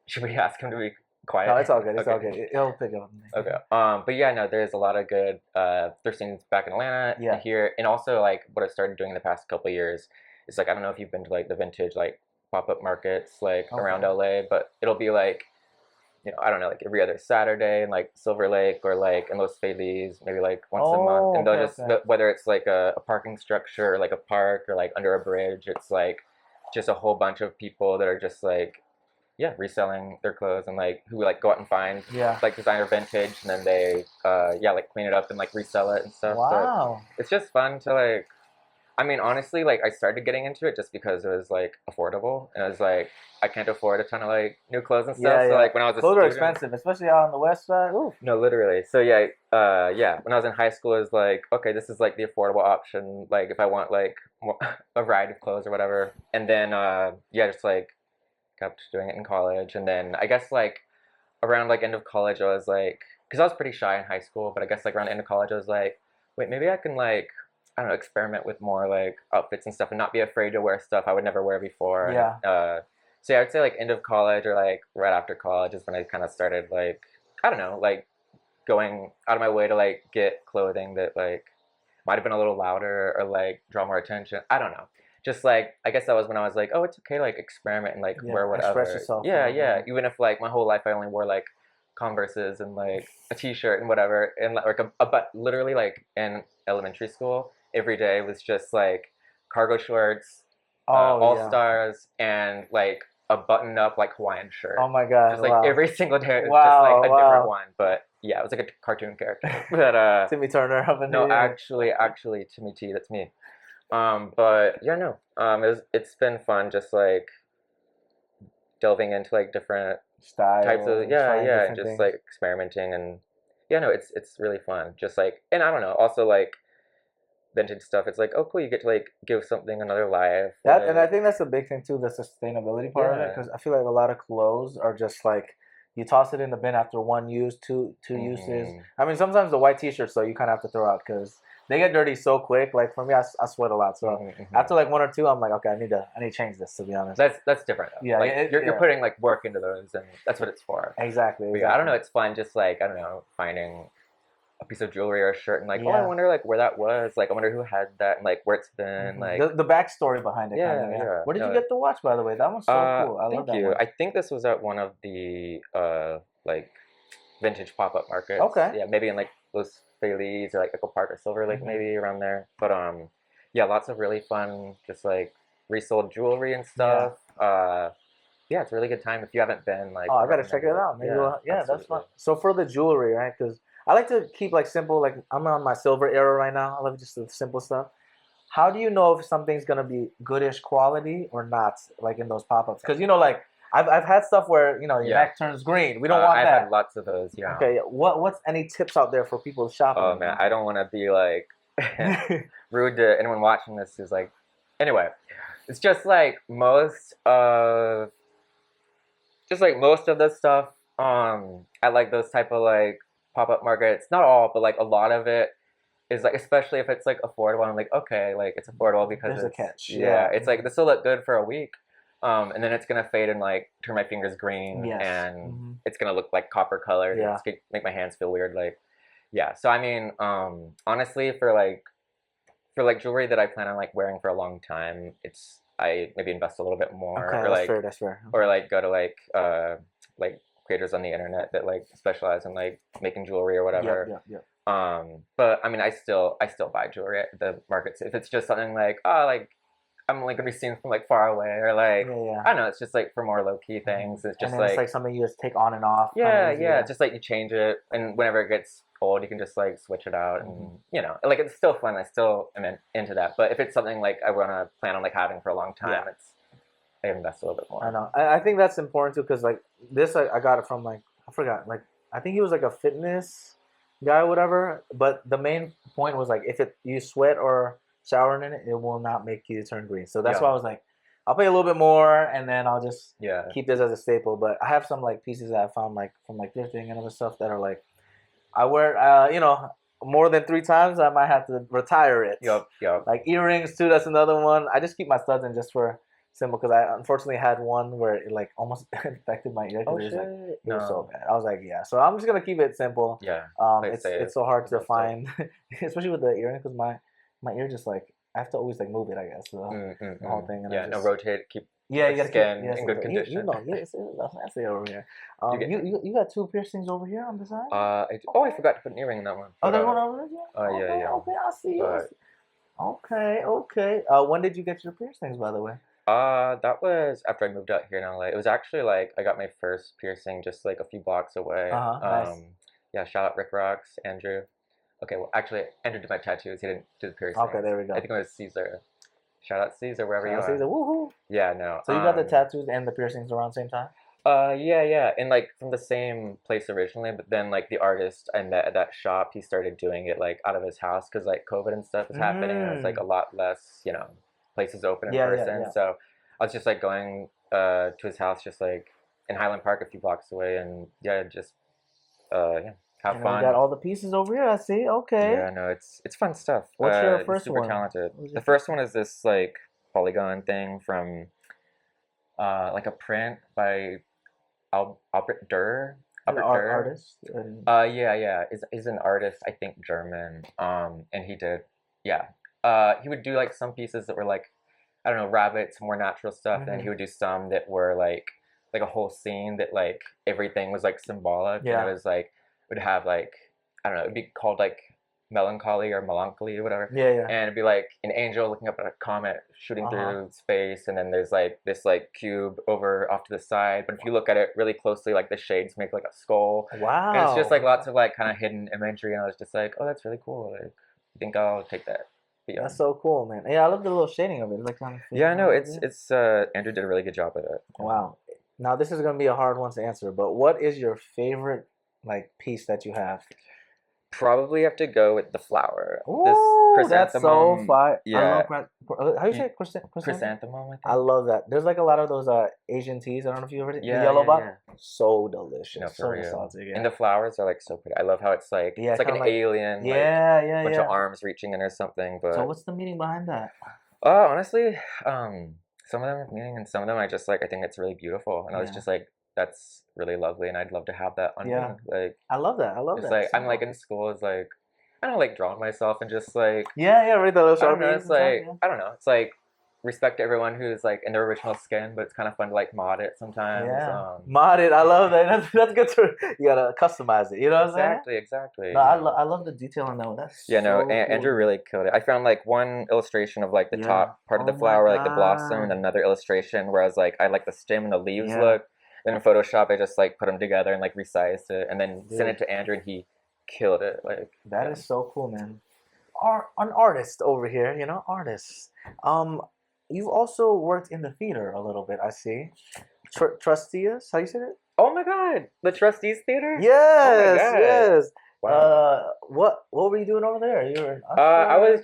Should we ask him to be No, quiet? it's all good. It's all Okay. good. It'll pick up. Okay. But yeah, no, there's a lot of good thrift scenes back in Atlanta Yeah. and here, and also like what I started doing in the past couple of years is like I don't know if you've been to like the vintage like pop-up markets like around Okay. LA, but it'll be like I don't know, like every other Saturday in like Silver Lake or like in Los Feliz, maybe like once a month, Oh, and they'll okay, just okay. whether it's like a parking structure or like a park or like under a bridge, it's like just a whole bunch of people that are just like yeah reselling their clothes and like who like go out and find Yeah. like designer vintage and then they yeah like clean it up and like resell it and stuff. So Wow. it's just fun to like. I mean, honestly, like I started getting into it just because it was like affordable, and I was like, I can't afford a ton of like new clothes and stuff. Yeah, So yeah. like when I was a Clothes are student, expensive, especially out on the west side. Ooh. no, literally. So yeah, yeah. When I was in high school, it was like, okay, this is like the affordable option. Like if I want like more, a variety of clothes or whatever, and then yeah, just like kept doing it in college, and then I guess like around like end of college, I was like, because I was pretty shy in high school, but I guess like around the end of college, I was like, wait, maybe I can like I don't know, experiment with more like outfits and stuff, and not be afraid to wear stuff I would never wear before. Yeah. And, so yeah, I'd say like end of college or like right after college is when I kind of started like, I don't know, like going out of my way to like get clothing that like might have been a little louder or like draw more attention. I don't know. Just like I guess that was when I was like, oh, it's okay to like experiment and like wear Express whatever. yourself. Yeah, yeah. Even if like my whole life I only wore like Converses and like a T-shirt and whatever, and like but literally like in elementary school, every day was just like cargo shorts, All Stars, and like a button-up like Hawaiian shirt. Oh my god! Just like every single day, it was Wow, just like a different one. But yeah, it was like a cartoon character. But Timmy Turner up in no, here. actually, Timmy T, that's me. But yeah, no, it's been fun, just like delving into like different Style, types of and just things. like experimenting and yeah, no, it's really fun. Just like, and I don't know, also like vintage stuff. It's like, oh cool, you get to like give something another life. That and I think that's a big thing too, the sustainability part of it, because I feel like a lot of clothes are just like you toss it in the bin after one use, two uses. I mean, sometimes the white T-shirts though you kind of have to throw out because they get dirty so quick. Like for me, I sweat a lot, so after like one or two, I'm like, okay, I need to change this, to be honest. That's different though. Yeah, like you're putting like work into those, and that's what it's for. Exactly. Yeah, I don't know. It's fun, just like I don't know, finding a piece of jewelry or a shirt and like, oh, I wonder like where that was. Like, I wonder who had that and like where it's been. Like the backstory behind it. Yeah, kind of, yeah. Where did you get the watch, by the way? That one's so cool. I love that one. I think this was at one of the like vintage pop-up markets. Okay. Yeah, maybe in like Los Feliz or like Echo Park or Silver Lake, maybe around there. But yeah, lots of really fun, just like resold jewelry and stuff. Yeah, it's a really good time if you haven't been. Like, oh, I gotta check it out. Maybe that's fun. So for the jewelry, right? Because I like to keep like simple. Like I'm on my silver era right now. I love just the simple stuff. How do you know if something's gonna be goodish quality or not? Like in those pop-ups, because like I've had stuff where your neck turns green. We don't want that. I've had lots of those. Yeah. Okay. What's any tips out there for people shopping? Oh man, I don't want to be like rude to anyone watching this. Who's like, anyway, it's just like most of the stuff at like those type of like pop-up markets, not all, but like a lot of it is like, especially if it's like affordable, I'm like, okay, like it's affordable because there's a catch. Yeah, it's like this will look good for a week, and then it's gonna fade and like turn my fingers green, and it's gonna look like copper colored. Yeah, it's gonna make my hands feel weird. Like, yeah. So I mean, honestly, for like jewelry that I plan on like wearing for a long time, I maybe invest a little bit more, or like that's fair. Or like go to like creators on the internet that like specialize in like making jewelry or whatever. Yeah. But I mean, I still buy jewelry at the markets if it's just something like, oh, like I'm like gonna be seen from like far away, or like I don't know, it's just like for more low key things. It's just it's like something you just take on and off. Yeah. Just like you change it, and whenever it gets old, you can just like switch it out, and like it's still fun. I still am into that. But if it's something like I wanna plan on like having for a long time, I invest a little bit more. I know. I think that's important too, because like this, I got it from like I forgot. Like I think he was like a fitness guy or whatever. But the main point was like if you sweat or shower in it, it will not make you turn green. So that's why I was like, I'll pay a little bit more, and then I'll just keep this as a staple. But I have some like pieces that I found like from like thrifting and other stuff that are like I wear more than 3 times. I might have to retire it. Yep. Like earrings too. That's another one. I just keep my studs in just for simple, because I unfortunately had one where it like almost infected my ear. It was so bad. I was like, so I'm just gonna keep it simple. Yeah. It's so hard to find, especially with the earring, because my ear just like I have to always like move it. I guess the whole thing. And rotate. Keep you gotta skin in good condition. It's fancy over here. You got 2 piercings over here on the side. I forgot to put an earring in that one. Oh, there's one over there. Oh yeah. Okay, I see. Okay. When did you get your piercings, by the way? That was after I moved out here in LA. It was actually like I got my first piercing just like a few blocks away. Nice. Yeah, shout out Rick Rocks, Andrew. Okay, well actually Andrew did my tattoos. He didn't do the piercing. Okay, there we go. I think it was Caesar. Shout out Caesar, wherever you are. Caesar, woohoo! Yeah, no. So you got the tattoos and the piercings around the same time? Yeah, and like from the same place originally, but then like the artist I met at that shop, he started doing it like out of his house because like COVID and stuff was happening, and it's like a lot less, places open in person. Yeah. So I was just like going to his house, just like in Highland Park, a few blocks away, and just have And we got fun. all the pieces over here. I see. Okay. Yeah, no, it's fun stuff. What's your He's first super one? talented. What was The your first one is this like polygon thing from like a print by Albert Durr. an Albert Durr. artist? And Yeah. Is an artist, I think German. And he did, yeah. He would do like some pieces that were like, I don't know, rabbits, more natural stuff, and then he would do some that were like a whole scene that like everything was like symbolic, and yeah, it was like would have like I don't know, it'd be called like melancholy or melancholy or whatever, yeah. and it'd be like an angel looking up at a comet shooting Uh-huh. through space, and then there's like this like cube over off to the side, but if you look at it really closely, like the shades make like a skull, and it's just Wow. like lots of like kind of hidden imagery, and I was just like, oh, that's really cool. Like, I think I'll take that. But yeah. That's so cool, man. Yeah, I love the little shading of it. It's like kind of Yeah, I fading know. out a bit. It's Andrew did a really good job with it. Wow. Now this is gonna be a hard one to answer, but what is your favorite like piece that you have? Probably have to go with the flower. This Ooh, that's so chrysanthemum. fire. I Yeah, love how you you, say it? Chrysanthemum? chrysanthemum, I I think. love that. There's like a lot of those Asian teas. I don't know if you ever the Yeah, yellow yeah, box. yeah. So No, delicious. for So real. nostalgic. And Yeah. the flowers are like so pretty. I love how Yeah, it's like kind an of like alien, like yeah, bunch of yeah. arms reaching in or something. So But what's the meaning behind that? honestly, some of them have meaning, and some of them I just like. I think it's really beautiful, and I was Yeah. just like, that's really lovely, and I'd love to have that on me. Yeah. Like, I love that. I love it's that. like I'm like in school, it's like I don't know, like drawing myself and just like Yeah, read the little I don't know. sharpies It's and stuff. like I don't know. It's like respect to everyone who's like in their original skin, but it's kind of fun to like mod it sometimes. Yeah. Modded. I love that. That's good to you gotta customize it. You know what I'm saying? Exactly. No, You I know. love the detail on that one. That's Yeah, no, so cool, Andrew man. really killed it. I found like one illustration of like the Yeah. top part of Oh the my flower, like the blossom, and god. another illustration where I was like, I like the stem and the leaves Yeah. look. Then in Photoshop, I just like put them together and like resized it, and then sent Dude, it to Andrew, and he killed it. Like, that yeah. is so cool, man. An artist over here, artists. Um, you've also worked in the theater a little bit. I see. Trustees, how you say it? Oh my God, the Trustees Theater. Oh my Yes, God. yes. Wow. What were you doing over there? You were an I usher.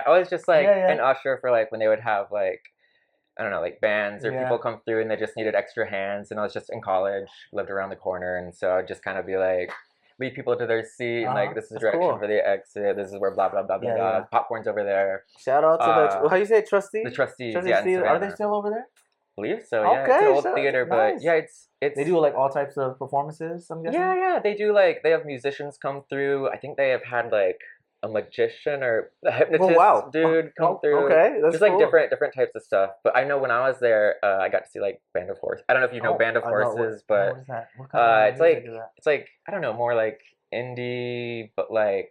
was just like Yeah, an usher for like when they would have like I don't know like bands or yeah, people come through and they just needed extra hands, and I was just in college, lived around the corner, and so I'd just kind of be like lead people to their seat and like this is the That's direction cool. for the exit. This is where blah blah blah blah blah. Yeah. Popcorn's over there. Shout out to Uh, how you say it, trustee? the Trustees, Trustees yeah, in Theater. Are they Savannah. still over there? I believe so. Yeah, it's an Okay, old shout out. theater, but Nice. yeah, They it's do like all types of performances, I'm guessing. yeah. They do like they have musicians come through. I think they have had like a magician or a hypnotist Wow. dude come through. Okay, that's Just like cool. different types of stuff. But I know when I was there, I got to see like Band of Horses. I don't know if you know Band of I know Horses, I know but what is that? What kind of music is that? it's like I don't know, more like indie, but like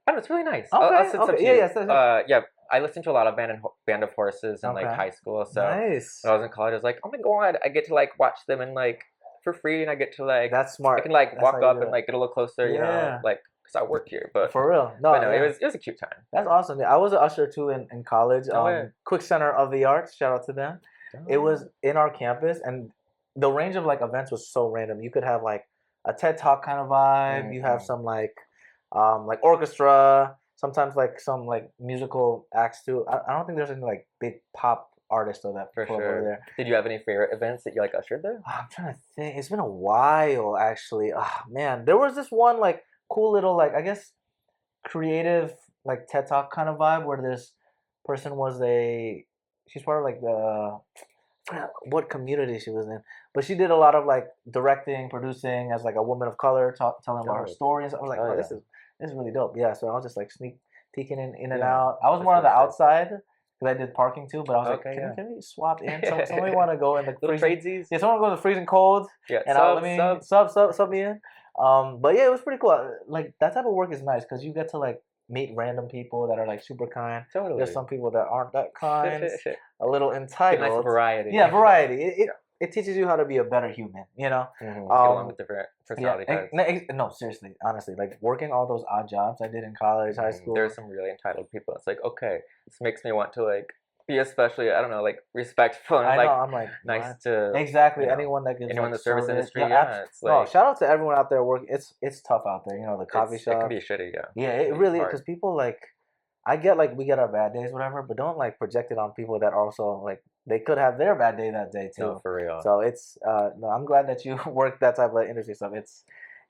I don't know. It's really nice. I'll Okay, send some okay, to yeah, you. yeah. I listened to a lot of Band of Horses in like Okay. high school. So Nice. when I was in college, I was like, oh my god, I get to like watch them and like for free, and I get to like That's I smart. can like That's how walk you up do and it. like get a little closer, you know, Yeah. like because I work here. For real. No, But no, yeah. it was a cute time. That's awesome. Yeah, I was an usher too in college. No way. Quick Center of the Arts. Shout out to them. It was in our campus, and the range of like events was so random. You could have like a TED Talk kind of vibe. You have some like orchestra. Sometimes like some like musical acts too. I don't think there's any like big pop artist or that For club over sure. there. Did you have any favorite events that you like ushered there? I'm trying to think. It's been a while actually. Ah, man, there was this one like cool little like I guess creative like TED Talk kind of vibe where this person was she's part of like the I forgot what community she was in, but she did a lot of like directing, producing as like a woman of color, telling about her Dope. stories. I was like, Oh oh, yeah. this is really dope. Yeah, so I was just like sneak peeking in and Yeah. out. I was That's more on the really sick. outside because I did parking too, but I was like, Okay, yeah. can we swap in? Somebody want to go in the Little freezing? tradesies. Yeah, someone go in the freezing cold Yeah. and let me sub me in. But yeah, it was pretty cool. Like that type of work is nice because you get to like meet random people that are like super kind. Totally. There's some people that aren't that kind, a little Get entitled. nice variety. Yeah, variety. It teaches you how to be a better human. You know. Get along with different personality Yeah. types. No, seriously, honestly, like working all those odd jobs I did in college, high school. There's some really entitled people. It's like, okay, this makes me want to like be especially, I don't know, like respectful and I like know. I'm like nice what? to Exactly. you know, Anyone that gives anyone in like the service service. industry. Yeah, Yeah, it's no, like shout out to everyone out there working. It's tough out there. You know, the coffee it can shop. be shitty. Yeah. Yeah, It it can be really hard. because people like I get like we get our bad days, whatever, but don't like project it on people that also like they could have their bad day that day too. No, for real. So it's no, I'm glad that you work that type of industry stuff. It's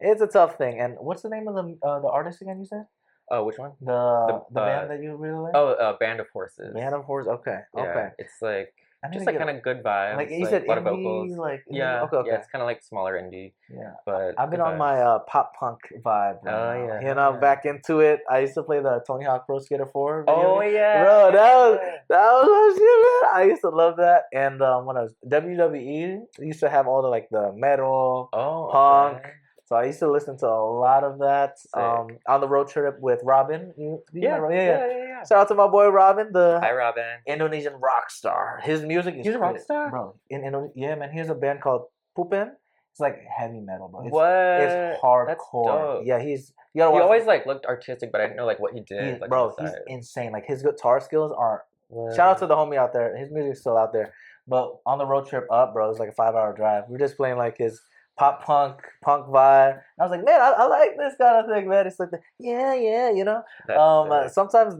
it's a tough thing. And what's the name of the artist again? You said Oh, which one? the band that you really like. Oh, Band of Horses. Band of Horse. Okay, Yeah, okay. it's like I need just to like get kind of good vibes, like you like said a lot of indie, vocals. like indie. Yeah, Okay, yeah, okay. it's kind of like smaller indie, Yeah, but I've been good on vibes. my pop punk vibe right Oh now. yeah, You hell know, yeah. back into it. I used to play the Tony Hawk Pro Skater 4 video Oh game. yeah, Bro, yeah. that was my shit, man. I used to love that. And when I was WWE, we used to have all the like the metal, Oh, punk. okay. So I used to listen to a lot of that. Sick. On the road trip with Robin. You Yeah, know, yeah, yeah. yeah, yeah, yeah. Shout out to my boy Robin, the Hi, Robin. Indonesian rock star. His music is He's a rock crazy, star? bro. In Indonesia, yeah, man. He has a band called Pupen. It's like heavy metal, bro. It's What? That's hardcore. dope. Yeah, you gotta He watch. always like looked artistic, but I didn't know like what he did like on the He's side. insane. Like his guitar skills are. Shout out to What? the homie out there. His music's still out there. But on the road trip up, bro, it's like a 5 hour drive. We're just playing like his punk vibe. I was like, man, I like this kind of thing, man. It's like yeah, you know. That's sick. Sometimes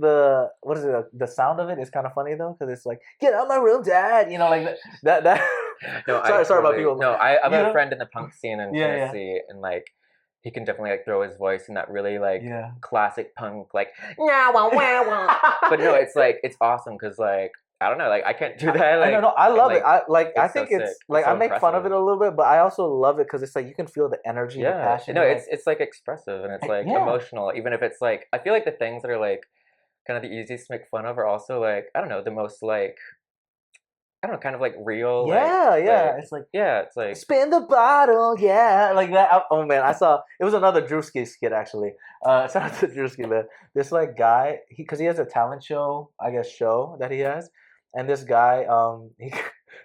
what is it? The sound of it is kind of funny though, because it's like, get out my room, dad. You know, like that. No, sorry about people. No, I have You a know? friend in the punk scene in Yeah, yeah. Tennessee, and like he can definitely like throw his voice in that really like Yeah. classic punk like nah, wah, wah, wah. But no, it's like it's awesome because like I don't know, like I can't do that. Like no, I love it. I it's think so it's sick. like It's so I make fun of it impressive. a little bit, but I also love it because it's like you can feel the energy, the Yeah, passion. no, like, it's like expressive and it's like yeah. emotional. Even if it's like I feel like the things that are like kind of the easiest to make fun of are also like I don't know the most like I don't know kind of like real Yeah, yeah. like It's like yeah it's like spin the bottle, yeah, like that. Oh man, I saw it was another Drewski skit actually. Shout out to Drewski, man. This like guy, because he has a talent show, I guess show that he has, and this guy,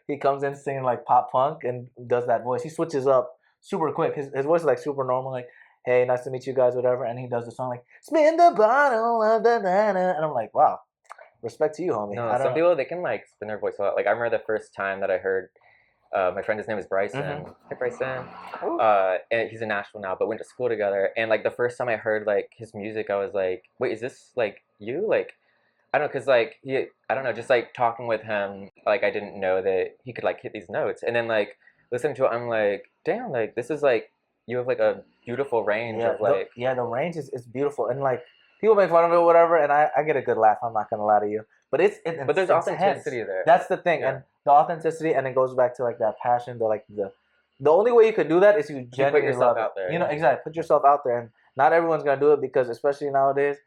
he comes in singing like pop punk and does that voice. He switches up super quick. His voice is like super normal, like hey, nice to meet you guys, whatever. And he does the song like spin the bottle of the nana, and I'm like, wow, respect to you, homie. no I some don't. people they can like spin their voice a lot. Like I remember the first time that I heard my friend, his name is Bryson. Mhm. Hey Bryson. And he's in Nashville now, but went to school together. And like the first time I heard like his music, I was like, wait, is this like you? Like I don't know, cause like I don't know, just like talking with him, like I didn't know that he could like hit these notes. And then like listening to it, I'm like, damn, like this is like you have like a beautiful range Yeah, of like the range is beautiful, and like people make fun of it, or whatever, and I get a good laugh. I'm not gonna lie to you, but but there's intense. authenticity there. That's the thing, Yeah. and the authenticity, and it goes back to like that passion, the only way you could do that is you You put genuinely yourself love out it. there. You know, Yeah. exactly. Put yourself out there, and not everyone's gonna do it because, especially nowadays,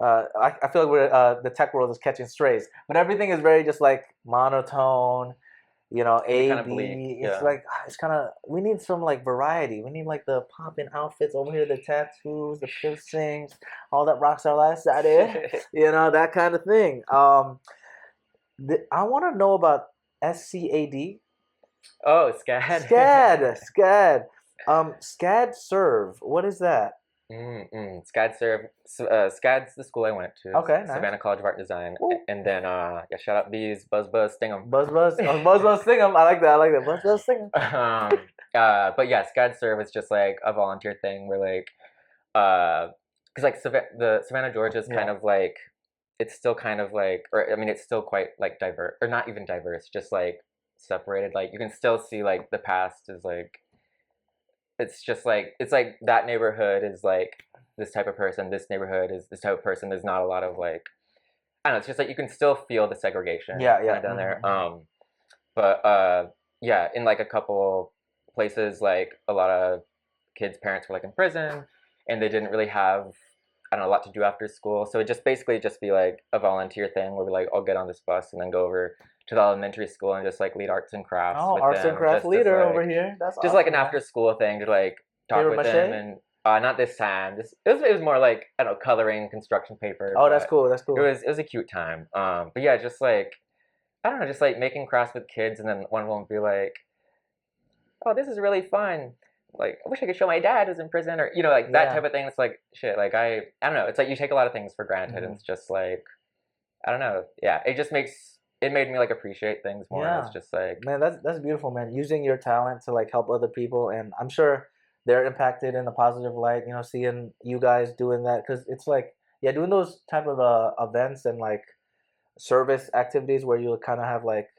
I feel like the tech world is catching strays, but everything is very just like monotone. You know, It can be A kind of B. bleak. It's Yeah. like it's kind of we need some like variety. We need like the popping outfits over here, the tattoos, the piercings, all that rock star lifestyle. You know that kind of thing. I want to know about SCAD. Oh, SCAD. SCAD serve. What is that? SCAD serve. SCAD's the school I went to. Okay, nice. Savannah College of Art and Design. Ooh. And then yeah, shout out these buzz sting 'em. Buzz, sing 'em. I like that. Buzz, sing 'em. But yeah, SCAD serve is just like a volunteer thing where like because like the Savannah Georgia is kind of like it's still kind of like or I mean it's still quite like diverse or not even diverse, just like separated. Like you can still see like the past is like it's just like it's like that neighborhood is like this type of person, this neighborhood is this type of person. There's not a lot of like I don't know, it's just like you can still feel the segregation kinda down there. But yeah, in like a couple places like a lot of kids' parents were like in prison and they didn't really have I don't know a lot to do after school. So it just basically just be like a volunteer thing where we like all get on this bus and then go over to the elementary school and just like lead arts and crafts. Oh, with arts them, and crafts just leader like, over here. That's just awesome, like an man. after school thing to like talk Paper with mache? them and not this time. It was more like I don't know coloring construction paper. Oh, that's but cool. That's cool. It was a cute time. But yeah, just like I don't know, just like making crafts with kids and then one of them would be like, "Oh, this is really fun." Like I wish I could show my dad who's in prison or you know like that Yeah. type of thing. It's like shit. Like I don't know. It's like you take a lot of things for granted and it's just like I don't know. Yeah, it made me like appreciate things more. Yeah. It's just like Man, that's beautiful, man. Using your talent to like help other people, and I'm sure they're impacted in a positive light. You know, seeing you guys doing that because it's like yeah, doing those type of events and like service activities where you kind of have like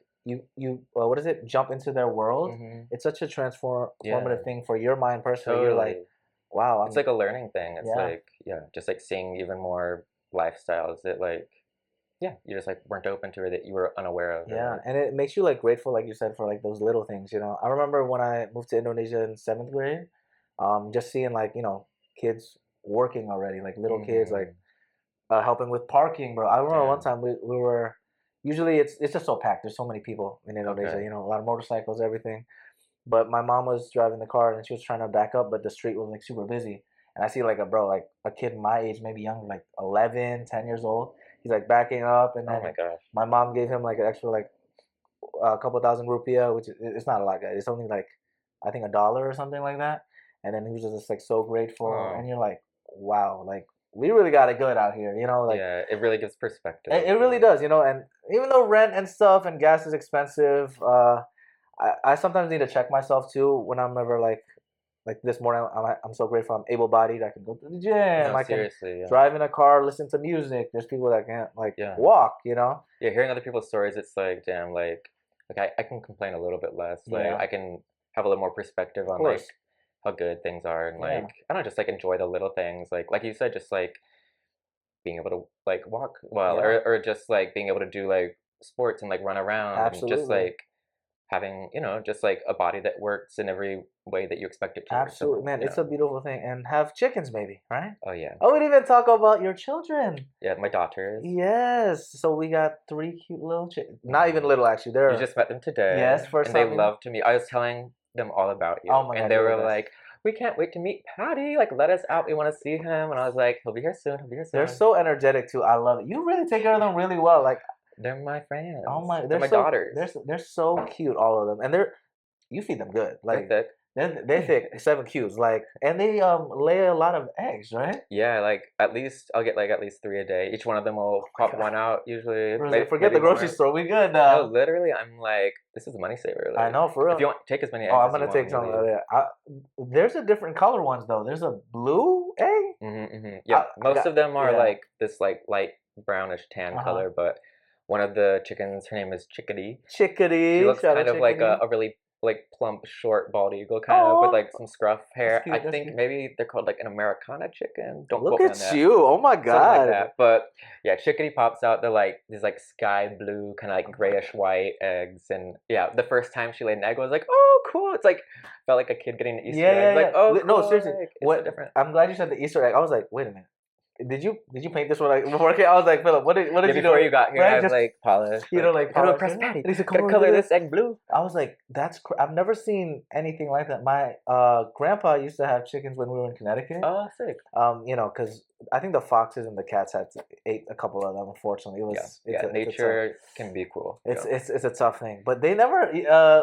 what is it? Jump into their world. It's such a formative Yeah. thing for your mind personally. You're like, totally. wow. It's like a learning thing. It's Yeah. like, yeah, just like seeing even more lifestyles that like, yeah, you just like weren't open to or that you were unaware of or Yeah, like, and it makes you like grateful, like you said, for like those little things. I remember when I moved to Indonesia in seventh grade, just seeing like kids working already, like little kids, like mm, helping with parking, bro. I remember one damn, time we were usually it's just so packed. There's so many people in Indonesia, okay. a lot of motorcycles, everything. But my mom was driving the car and she was trying to back up, but the street was like super busy. And I see like like a kid my age, maybe younger, like 11, 10 years old. He's like backing up, and Oh my then gosh. my mom gave him like an extra like a couple thousand rupiah, which it's not a lot, guys. It's only like I think $1 or something like that. And then he was just like so grateful, and Oh, you're like, wow, like we really got it good out here, like yeah, it really gives perspective. it really Yeah. does, And even though rent and stuff and gas is expensive, I sometimes need to check myself too when I'm ever like this morning. I'm so grateful I'm able-bodied. I can go to the gym. No, I can seriously, yeah. drive in a car, listen to music. There's people that can't like Yeah. walk. Yeah, hearing other people's stories, it's like, damn, like I can complain a little bit less. Like Yeah, I can have a little more perspective of on like course. how good things are and Yeah, like I don't know, just like enjoy the little things. Like you said, just like being able to like walk well yeah, or just like being able to do like sports and like run around and just absolutely. like having, just like a body that works in every way that you expect it to or Absolutely, something, man. It's a beautiful thing. And have chickens, maybe, right? Oh yeah. I would even talk about your children. Yeah, my daughters. Yes. So we got three cute little chickens. Not even Mhm. little, actually. You They're just met them today yes, first and they time meeting. love to meet. I was telling them all about Oh you my and God, they you're were the best. like, we can't wait to meet Patty. Like, let us out. We want to see him. And I was like, he'll be here soon. He'll be here They're soon. so energetic too. I love it. You really take care of them really well. Like, They're my oh friends. my, They're they're my so daughters. they're so cute, all of them, and you feed them good. They're Like, thick. they thick 7 cubes. Like, and they lay a lot of eggs, right? Yeah, like at least I'll get like at least 3 a day. Each one of them Oh will my pop God. one out usually, Forget maybe the grocery more. store. We good No, now. literally, I'm like, this is a money saver. I Like, know for if you real. want, take as many Oh, eggs I'm as you gonna want take when you some. leave. There's a different color ones though. There's a blue egg. Yeah, I most got of them are yeah. like this like light brownish tan Uh huh. color, but one of the chickens, her name is Chickadee. She Chickadee. looks Shout out kind of like chickadee. a really like plump, short, bald eagle, kind of with Oh, like some scruff that's hair. I cute. That's think cute. maybe they're called like an Americana chicken. Don't Look quote me on at that. you. Oh my Something like God. that. But yeah, Chickadee pops out. They're like these like sky blue, kind of like Oh my grayish God. white eggs. And yeah, the first time she laid an egg, I was like, oh, cool. It's like felt like a kid getting an Yeah, Easter egg. yeah, Like, oh, yeah. No, cool. seriously. Like it's so What? different. I'm glad you said the Easter egg. I was like, wait a minute. Did you paint this one like before? I was like, Philip, what did Yeah, you before do? you got here, Right? I was Just like polished. like I gotta polish impress it. Patty. And he said, "Come Gotta on, look color at this this." egg blue. I was like, I've never seen anything like that. My grandpa used to have chickens when we were in Connecticut. Oh, sick. Because I think the foxes and the cats had ate a couple of them. Unfortunately, Yeah, it's yeah. a tough Nature can be cruel. Yeah. it's a tough thing. But they never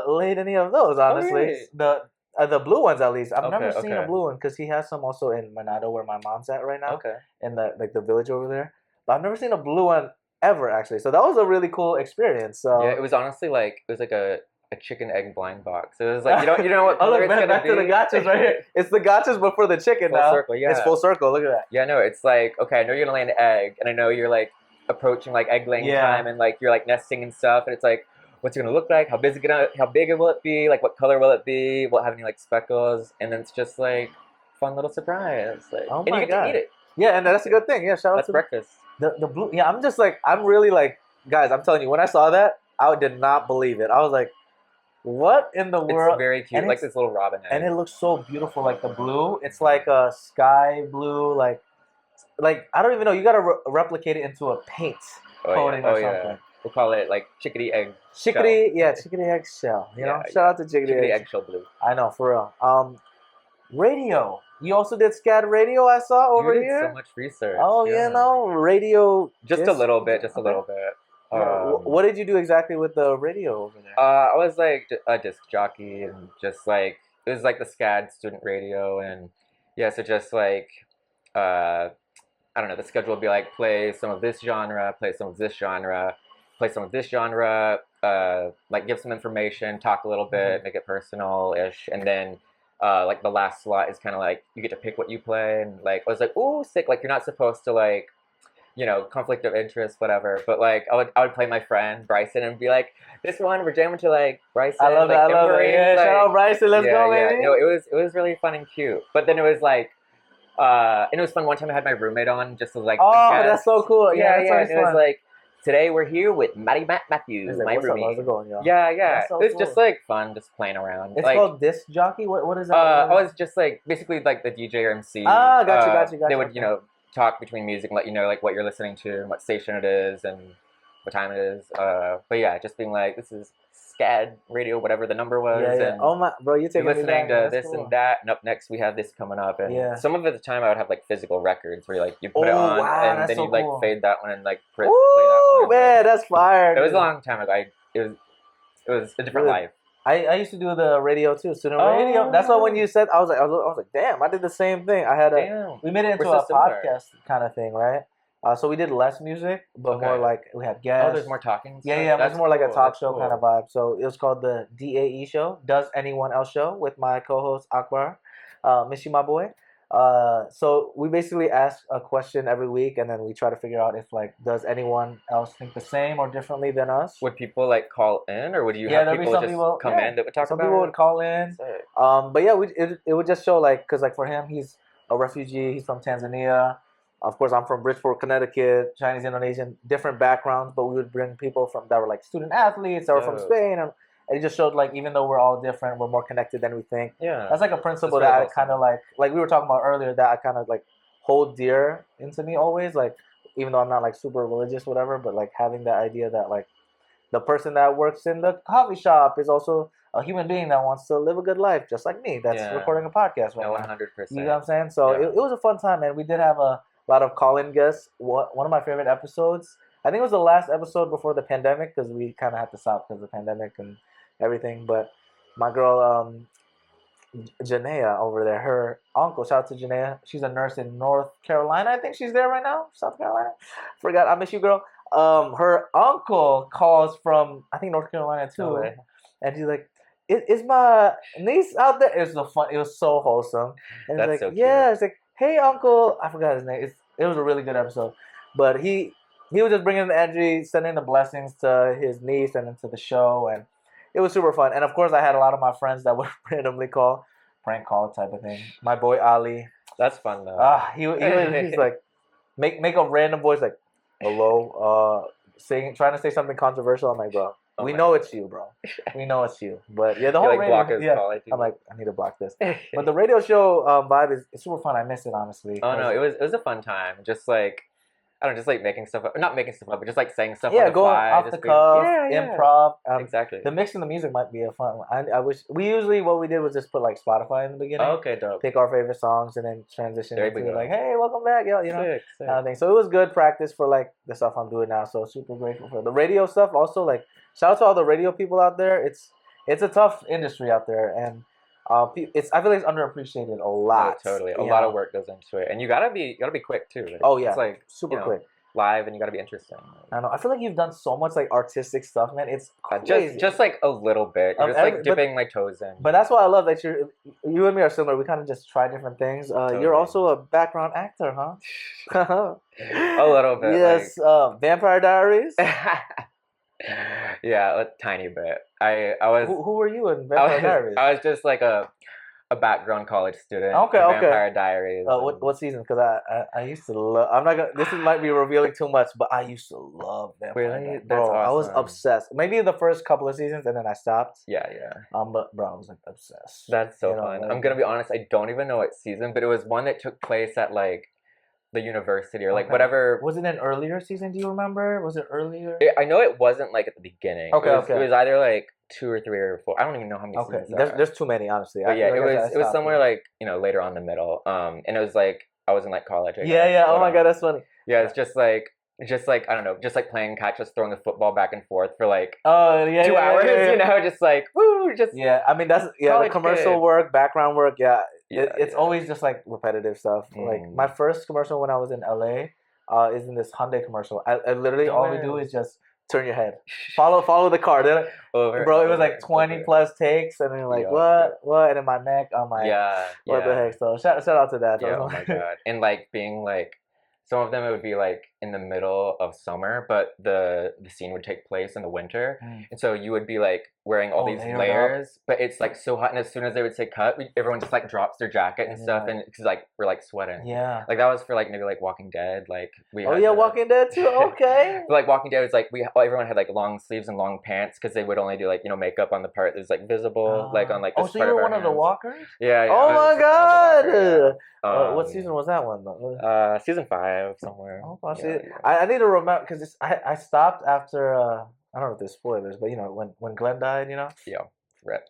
laid any of those. Oh, Honestly, really? the blue ones at least. I've Okay, never seen a okay, blue one because he has some also in Manado where my mom's at right now, okay. in the village over there. But I've never seen a blue one ever actually. So that was a really cool experience. Yeah, So it was honestly like it was like a chicken egg blind box. It was like you don't know what oh color look, it's man, gonna back to the be. gotchas right here. It's the gotchas before the chicken Full now. circle, It's yeah. full circle. Look at that. Yeah, no, it's like okay, I know you're gonna lay an egg, and I know you're like approaching like egg laying Yeah. time, and like you're like nesting and stuff, and it's like, what's it gonna look like? How big will it be? Like, what color will it be? Will it have any like speckles? And then it's just like fun little surprise, like, Oh and you my get to eat God. it. Yeah, and that's a good thing. Yeah, shout out That's to breakfast. the blue. Yeah, I'm just like I'm really like guys. I'm telling you, when I saw that, I did not believe it. I was like, what in the It's world? very cute, like this little robin And egg. it looks so beautiful, like the blue. It's like a sky blue, like I don't even know. You gotta replicate it into a paint coating Oh or yeah. something. We'll call it like chickadee egg shell. Chickadee, yeah, chickadee eggshell. Yeah, Shout yeah. out to chickadee Chickadee egg. eggshell blue. I know for real. Radio. You also did SCAD radio. I saw You over did so here. much research. Oh, yeah. radio. Just a little bit, just a little bit. Yeah. What did you do exactly with the radio over there? I was like a disc jockey and just like it was like the SCAD student radio and yeah, so just like uh, I don't know, the schedule would be like play some of this genre, play some of this genre, play some of this genre, like give some information, talk a little bit, make it personal-ish, and then like the last slot is kind of like you get to pick what you play and like I was like, ooh, sick, like you're not supposed to like conflict of interest, whatever. But like I would play my friend Bryson and be like, this one we're jamming to like Bryson, I love like that. I love that. Emery, Yeah, like, shout out Bryson. Let's go, baby. No, it was really fun and cute. But then it was like, and it was fun. One time I had my roommate on just as like, oh, that's so cool. Yeah, that's and it was like, today we're here with Matt Matthews, like, my what's roomie. Up? How's it going, y'all? Yeah. So it was cool. just like fun, just playing around. It's like, called disc jockey. What is that? I was just like basically like the DJ or MC. Gotcha. They would talk between music and let you know like what you're listening to and what station it is and what time it is. But yeah, just being like, this is SCAD radio, whatever the number was. Yeah. And oh my, bro, you're taking listening to this cool. and that, and up next we have this coming up. And some of the time I would have like physical records where like you put it on and then you like fade that one and like play that one. Man, that's fire. It was a long time ago. It was a different life. I used to do the radio too, student radio. That's why when you said, I was like, damn, I did the same thing. I had we made it into a podcast kind of thing, right? So we did less music, but more like we had guests. Oh, there's more talking. Yeah, it was more like a talk show kind of vibe. So it was called the DAE show, Does Anyone Else Show, with my co-host Akbar, miss you, my boy. So we basically ask a question every week, and then we try to figure out if like, does anyone else think the same or differently than us? Would people like call in, or would you have people just come in that would talk about it? Some people would call in. But yeah, it would just show like, because like for him, he's a refugee. He's from Tanzania. Of course, I'm from Bridgeport, Connecticut. Chinese, Indonesian, different backgrounds, but we would bring people that were like student athletes that were from Spain, and it just showed like, even though we're all different, we're more connected than we think. Yeah, that's like a principle that I kind of like we were talking about earlier, that I kind of like hold dear into me always. Like, even though I'm not like super religious, whatever, but like having that idea that like the person that works in the coffee shop is also a human being that wants to live a good life, just like me. That's recording a podcast right now. 100%. You know what I'm saying? So it was a fun time, and we did have a lot of call-in guests. One of my favorite episodes, I think it was the last episode before the pandemic, because we kind of had to stop because of the pandemic and everything. But my girl, Janaea over there, her uncle, shout out to Janaea. She's a nurse in North Carolina. I think she's there right now. South Carolina. Forgot. I miss you, girl. Her uncle calls from, I think, North Carolina too. Oh, and she's like, is my niece out there? It was so wholesome. And that's like, so cute. yeah, it's like, hey, uncle. I forgot his name. It was a really good episode. But he was just bringing the energy, sending the blessings to his niece and into the show. And it was super fun. And of course, I had a lot of my friends that would randomly call, prank call type of thing. My boy Ali. That's fun though. He's like, make a random voice like, hello, trying to say something controversial. I'm like, bro, we know it's you, bro. We know it's you. But yeah, the whole radio. I'm like, I need to block this. But the radio show vibe is super fun. I miss it, honestly. Oh no, it was a fun time. Just like, I don't know, just like making stuff up. Not making stuff up, but just like saying stuff on the going fly. off the cuff, improv. Exactly. The mix of the music might be a fun one. I wish what we did was just put like Spotify in the beginning. Okay, dope. Pick our favorite songs and then transition into like, hey, welcome back, yo. Sick. Kind of thing. So it was good practice for like the stuff I'm doing now. So super grateful for the radio stuff. Also, like, shout out to all the radio people out there. It's a tough industry out there, and I feel like it's underappreciated a lot. Yeah, totally. A lot of work goes into it, and you gotta be quick too. Right? Oh yeah, it's like super quick. Live, and you gotta be interesting. I know. I feel like you've done so much like artistic stuff, man. It's crazy. Just like a little bit. You're just like dipping my toes in. But that's why I love that you and me are similar. We kind of just try different things. Totally. You're also a background actor, huh? A little bit. Yes. Vampire Diaries. Yeah, a tiny bit. I was. Who were you in Vampire Diaries? I was just like a background college student. Okay. Vampire Diaries. What season? Because I used to love. I'm not gonna. This might be revealing too much, but I used to love Vampire Diaries. Bro, That's awesome. I was obsessed. Maybe the first couple of seasons, and then I stopped. Yeah. But bro, I was like obsessed. That's so fun. I'm gonna be honest. I don't even know what season, but it was one that took place at like the university or like whatever. Was it an earlier season? Do you remember? Was it earlier? I know it wasn't like at the beginning. Okay. It was either like 2 or 3 or 4. I don't even know how many seasons. There's too many, honestly. But yeah, it was somewhere like later on in the middle. And it was like I was in like college. Yeah. Oh my god, that's funny. Yeah, it's just like I don't know, just like playing catch, just throwing the football back and forth for like 2 hours. Just like woo, just I mean that's the commercial work, background work. It's always just like repetitive stuff. Like my first commercial when I was in LA is in this Hyundai commercial. I literally all we do is just turn your head, follow the car. Then, bro, it was like 20 plus takes, and then like what, and in my neck, I'm like, what the heck? So shout out to that. Yeah, oh my god, and like being like some of them it would be like in the middle of summer, but the scene would take place in the winter, and so you would be like wearing all these layers, but it's like so hot, and as soon as they would say cut, everyone just like drops their jacket and stuff, and because like we're like sweating. Yeah. Like that was for like maybe like Walking Dead, like we. Oh yeah, Walking Dead too. Okay. But like Walking Dead was like everyone had like long sleeves and long pants because they would only do like makeup on the part that's like visible, like on like this so part you were of our one of the walkers? Yeah. Oh my God. Walker, what season was that one though? Season 5 somewhere. Oh, I need to remember because I stopped after I don't know if there's spoilers, but when Glenn died, Yeah, right.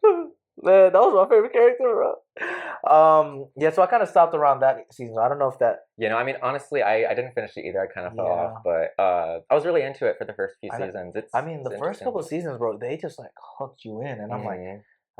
Man, that was my favorite character, bro. Yeah, so I kind of stopped around that season. I don't know if that. I mean, honestly, I didn't finish it either. I kind of fell off, but I was really into it for the first few seasons. The first couple of seasons, bro, they just like hooked you in, and I'm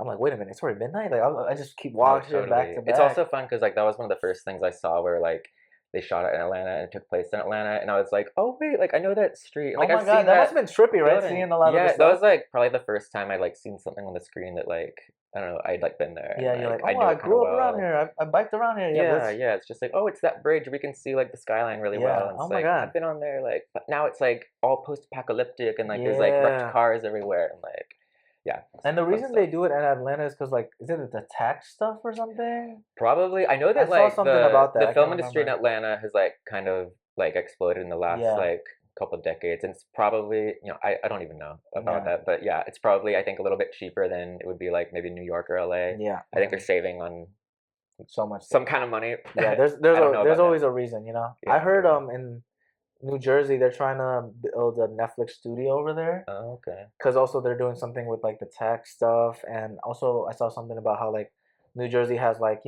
like, wait a minute, it's already midnight. Like I just keep watching back to back. It's also fun because like that was one of the first things I saw where like they shot it in Atlanta and it took place in Atlanta, and I was like, oh wait, like I know that street. Like, oh my God, that must have been trippy, right? Seeing a lot of the stuff. That was like probably the first time I'd like seen something on the screen that like I don't know, I'd like been there. Yeah, and, you're like, I grew up around here. I biked around here. Yeah, it's just like, oh, it's that bridge. We can see like the skyline really well. And it's my God, I've been on there. Like, but now it's like all post-apocalyptic and like there's like wrecked cars everywhere and like. Yeah. And the reason they do it in Atlanta is because, like, is it the tax stuff or something? Probably. I know that, I saw something about that. The film industry in Atlanta has, like, kind of, like, exploded in the last, like, couple of decades. And it's probably, I don't even know about that. But, yeah, it's probably, I think, a little bit cheaper than it would be, like, maybe New York or LA. Yeah. I think they're saving on so much. Some kind of money. Yeah, there's always a reason, Yeah, I heard in New Jersey, they're trying to build a Netflix studio over there. Oh, okay. Because also they're doing something with like the tax stuff, and also I saw something about how like New Jersey has like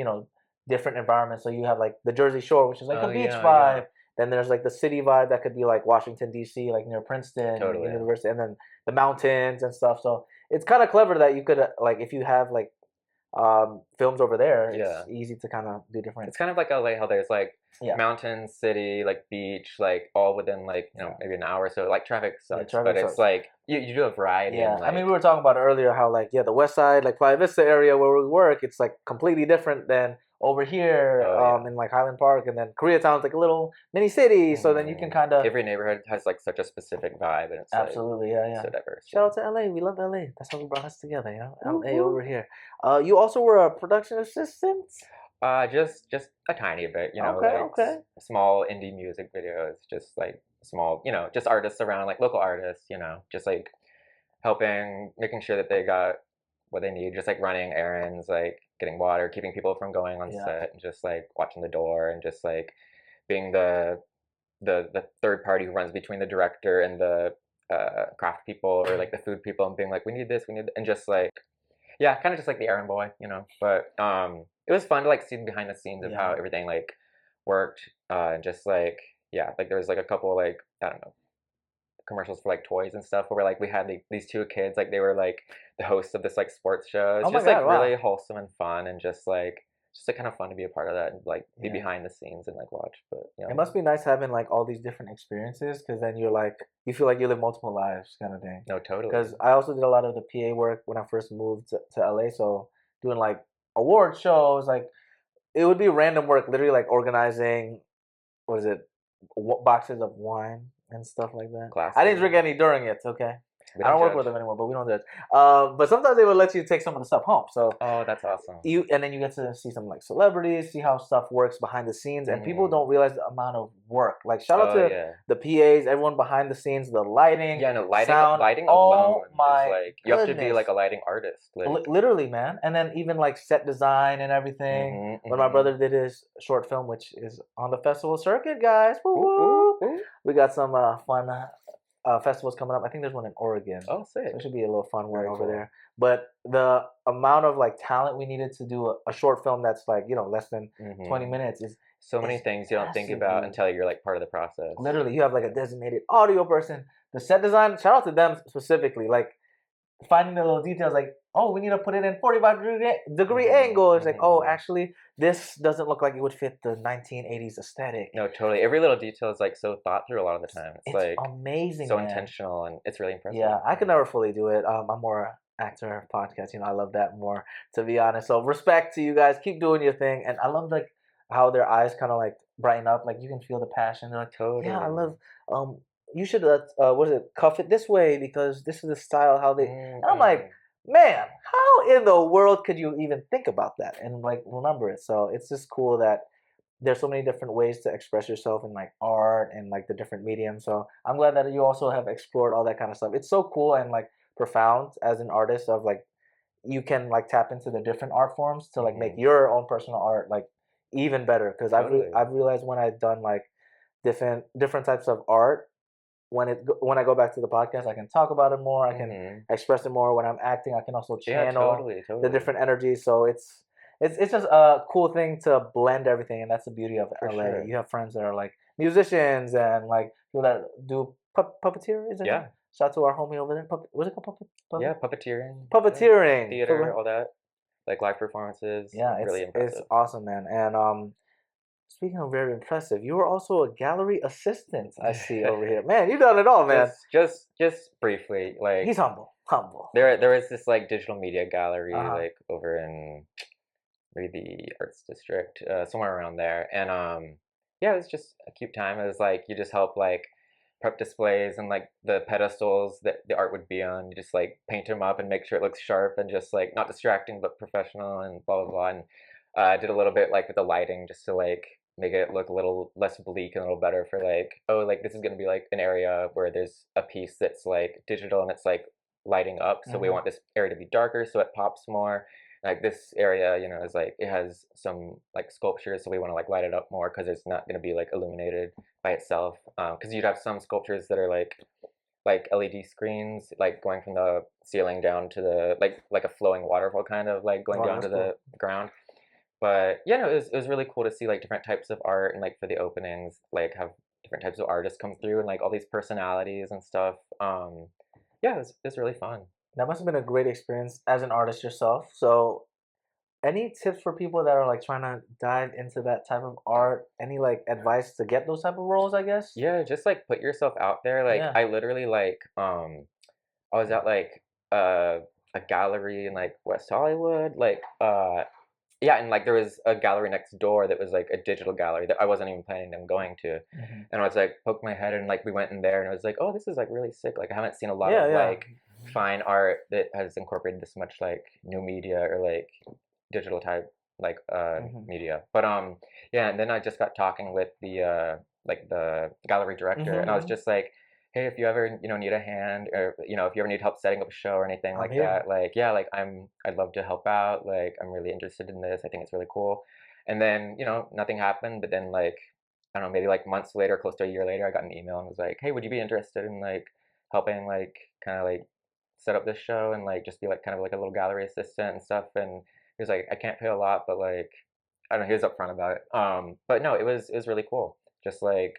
different environments. So you have like the Jersey Shore, which is like a beach vibe. Then there's like the city vibe that could be like Washington D.C., like near Princeton University, and then the mountains and stuff. So it's kind of clever that you could like if you have like films over there, it's easy to kind of do different. It's kind of like LA, how there's like mountain, city, like beach, like all within like maybe an hour or so. Like traffic sucks, but it's like you do a variety. Yeah, and, like, I mean we were talking about earlier how like the West Side, like Playa Vista area where we work, it's like completely different than over here in like Highland Park, and then Koreatown's like a little mini city. So then you can kind of every neighborhood has like such a specific vibe, and it's absolutely like, so diverse. Shout out to LA, we love LA. That's how we brought us together, LA over here. You also were a production assistant. Just a tiny bit, small indie music videos, just like small, just artists around, like local artists, just like helping, making sure that they got what they need, just like running errands, like getting water, keeping people from going on set, and just like watching the door, and just like being the third party who runs between the director and the craft people or like the food people, and being like, we need this, and just like kind of just like the errand boy, But it was fun to like see behind the scenes of how everything like worked, and just like like there was like a couple like I don't know commercials for like toys and stuff where like we had these two kids, like they were like the hosts of this like sports show. It's just like really wholesome and fun, and just like kind of fun to be a part of that and like be behind the scenes and like watch. But it must be nice having like all these different experiences, because then you feel like you live multiple lives kind of thing. No, totally. Because I also did a lot of the PA work when I first moved to LA, so doing like award shows, like it would be random work, literally like organizing boxes of wine and stuff like that. Classic. I didn't drink any during it, okay? I don't work with them anymore, but we don't judge. But sometimes they would let you take some of the stuff home. So that's awesome. And then you get to see some like celebrities, see how stuff works behind the scenes, and people don't realize the amount of work. Like shout out to the PAs, everyone behind the scenes, the lighting, sound. Lighting alone, my like you have to be like a lighting artist, like. Literally, man. And then even like set design and everything. When my brother did his short film, which is on the festival circuit, guys, we got some fun. Festivals coming up. I think there's one in Oregon. Oh, sick. So it should be a little fun one over there. But the amount of like talent we needed to do a short film that's like less than 20 minutes is so many things you don't think about until you're like part of the process. Literally, you have like a designated audio person, the set design. Shout out to them specifically, like finding the little details, like we need to put it in 45-degree angle. It's like actually this doesn't look like it would fit the 1980s aesthetic. No, totally. Every little detail is like so thought through a lot of the time. It's like amazing, so man. Intentional, and it's really impressive. Yeah, I could never fully do it. I'm more actor podcast. I love that more, to be honest. So respect to you guys. Keep doing your thing, and I love like how their eyes kind of like brighten up. Like you can feel the passion. They're like, yeah, I Totally. love. Um, you should what is it? Cuff it this way because this is the style how they. And I'm like, Mm-mm. man, how in the world could you even think about that and like remember it? So it's just cool that there's so many different ways to express yourself in like art and like the different mediums. So I'm glad that you also have explored all that kind of stuff. It's so cool and like profound as an artist of like you can like tap into the different art forms to like make Mm-hmm. your own personal art like even better because Totally. I've realized when I've done like different types of art when I go back to the podcast I can talk about it more, I can Mm-hmm. express it more. When I'm acting I can also Yeah, channel totally, the totally. different energies. So it's just a cool thing to blend everything, and that's the beauty of For LA. sure. You have friends that are like musicians and like people that do puppeteer, is it called? Yeah. Shout out to our homie over there. What's it called? Yeah, puppeteering. Yeah. Puppeteering. Theater, all that. Like live performances. Yeah, Really it's impressive. awesome, man. And speaking of very impressive, you were also a gallery assistant. I see over here, man. You done it all, man. Just briefly, like He's humble, humble. there was this like digital media Uh gallery huh. like over in maybe the arts district, somewhere around there. And yeah, it was just a cute time. It was like you just help like prep displays and like the pedestals that the art would be on. You just like paint them up and make sure it looks sharp and just like not distracting but professional and blah blah blah. And I did a little bit like with the lighting just to like make it look a little less bleak and a little better for like, oh, like this is gonna be like an area where there's a piece that's like digital and it's like lighting up. So we Hmm. want this area to be darker so it pops more. Like this area, you know, is like it has some like sculptures, so we want to like light it up more because it's not going to be like illuminated by itself. Because you'd have some sculptures that are like LED screens, like going from the ceiling down to the like a flowing waterfall kind of like going Wow, down that's to cool. the ground. But yeah, no, it was really cool to see like different types of art and like for the openings, like have different types of artists come through and like all these personalities and stuff. Yeah, it was really fun. That must have been a great experience as an artist yourself. So, any tips for people that are like trying to dive into that type of art? Any like advice to get those type of roles? I guess. Yeah, just like put yourself out there. Like Yeah. I literally like I was at like uh a gallery in like West Hollywood. Like yeah, and like there was a gallery next door that was like a digital gallery that I wasn't even planning on going to. Hmm. And I was like poked my head and like we went in there and I was like, oh, this is like really sick. Like I haven't seen a lot Yeah, of yeah. like fine art that has incorporated this much like new media or like digital type like Hmm. media. But yeah, and then I just got talking with the like the gallery director and I was Hmm. just like, hey, if you ever, you know, need a hand or you know, if you ever need help setting up a show or anything I'm like here. that, like yeah, like I'd love to help out. Like I'm really interested in this. I think it's really cool. And then, you know, nothing happened, but then like I don't know, maybe like months later, close to a year later, I got an email and was like, hey, would you be interested in like helping like kind of like set up this show and like just be like kind of like a little gallery assistant and stuff. And he was like, I can't pay a lot, but like I don't know, he was upfront about it. But no, it was really cool. Just like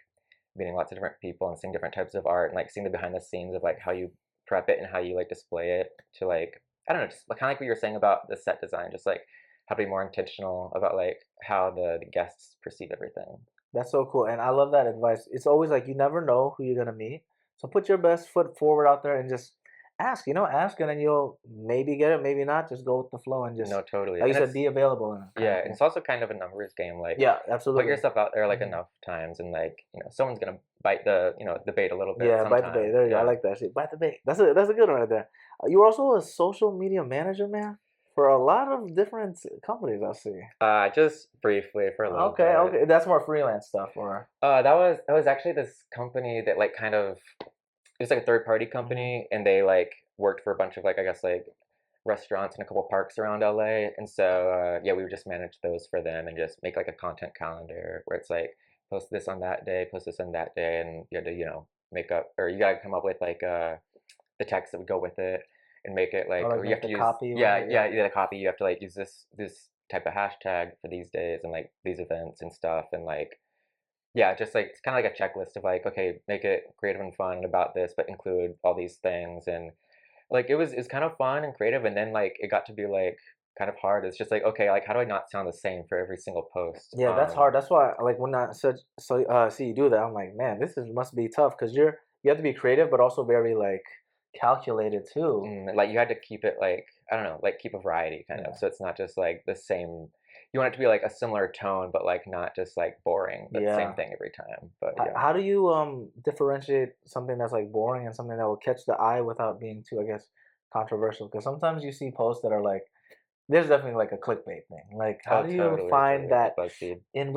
meeting lots of different people and seeing different types of art and like seeing the behind the scenes of like how you prep it and how you like display it to like I don't know, just kind of like what you were saying about the set design, just like how to be more intentional about like how the guests perceive everything. That's so cool, and I love that advice. It's always like you never know who you're gonna meet, so put your best foot forward out there and just ask. You know, ask, and then you'll maybe get it, maybe not. Just go with the flow and just, No, totally. like you And said, it's be available and kind yeah, of and thing. it's also kind of a numbers game. Like Yeah, put absolutely. yourself out there like Hmm. enough times and like, you know, someone's gonna bite the, you know, the bait a little bit Yeah, bite the bait. sometime. There you go. I Yeah. like that shit. Bite the bait. That's a good one right there. You were also a social media manager, man, for a lot of different companies. I see. Just briefly for a little Okay, bit. okay. That's more freelance stuff, or. That was actually this company that like kind of it was like a third party Hmm. company and they like worked for a bunch of like I guess like restaurants and a couple parks around LA. And so yeah, we would just manage those for them and just make like a content calendar where it's like post this on that day, post this on that day, and you had to, you know, make up or you gotta come up with like the text that would go with it and make it Or like like or you make have to the use copy with it. Yeah. yeah, the copy, you have to like use this type of hashtag for these days and like these events and stuff and like yeah, just like it's kind of like a checklist of like, okay, make it creative and fun about this, but include all these things. And like it was kind of fun and creative, and then like it got to be like kind of hard. It's just like, okay, like how do I not sound the same for every single post? Yeah, that's hard. That's why, like, when I said see you do that, I'm like, man, this is must be tough because you have to be creative, but also very like calculated too. Like you had to keep it like I don't know, like keep a variety kind of. Yeah. So it's not just like the same. you want it to be like a similar tone, but like not just like boring, but same Yeah. thing every time. But yeah. How do you differentiate something that's like boring and something that will catch the eye without being too, I guess, controversial? Because sometimes you see posts that are like, there's definitely like a clickbait thing. Like, how Oh, do you totally, find totally. that BuzzFeed. in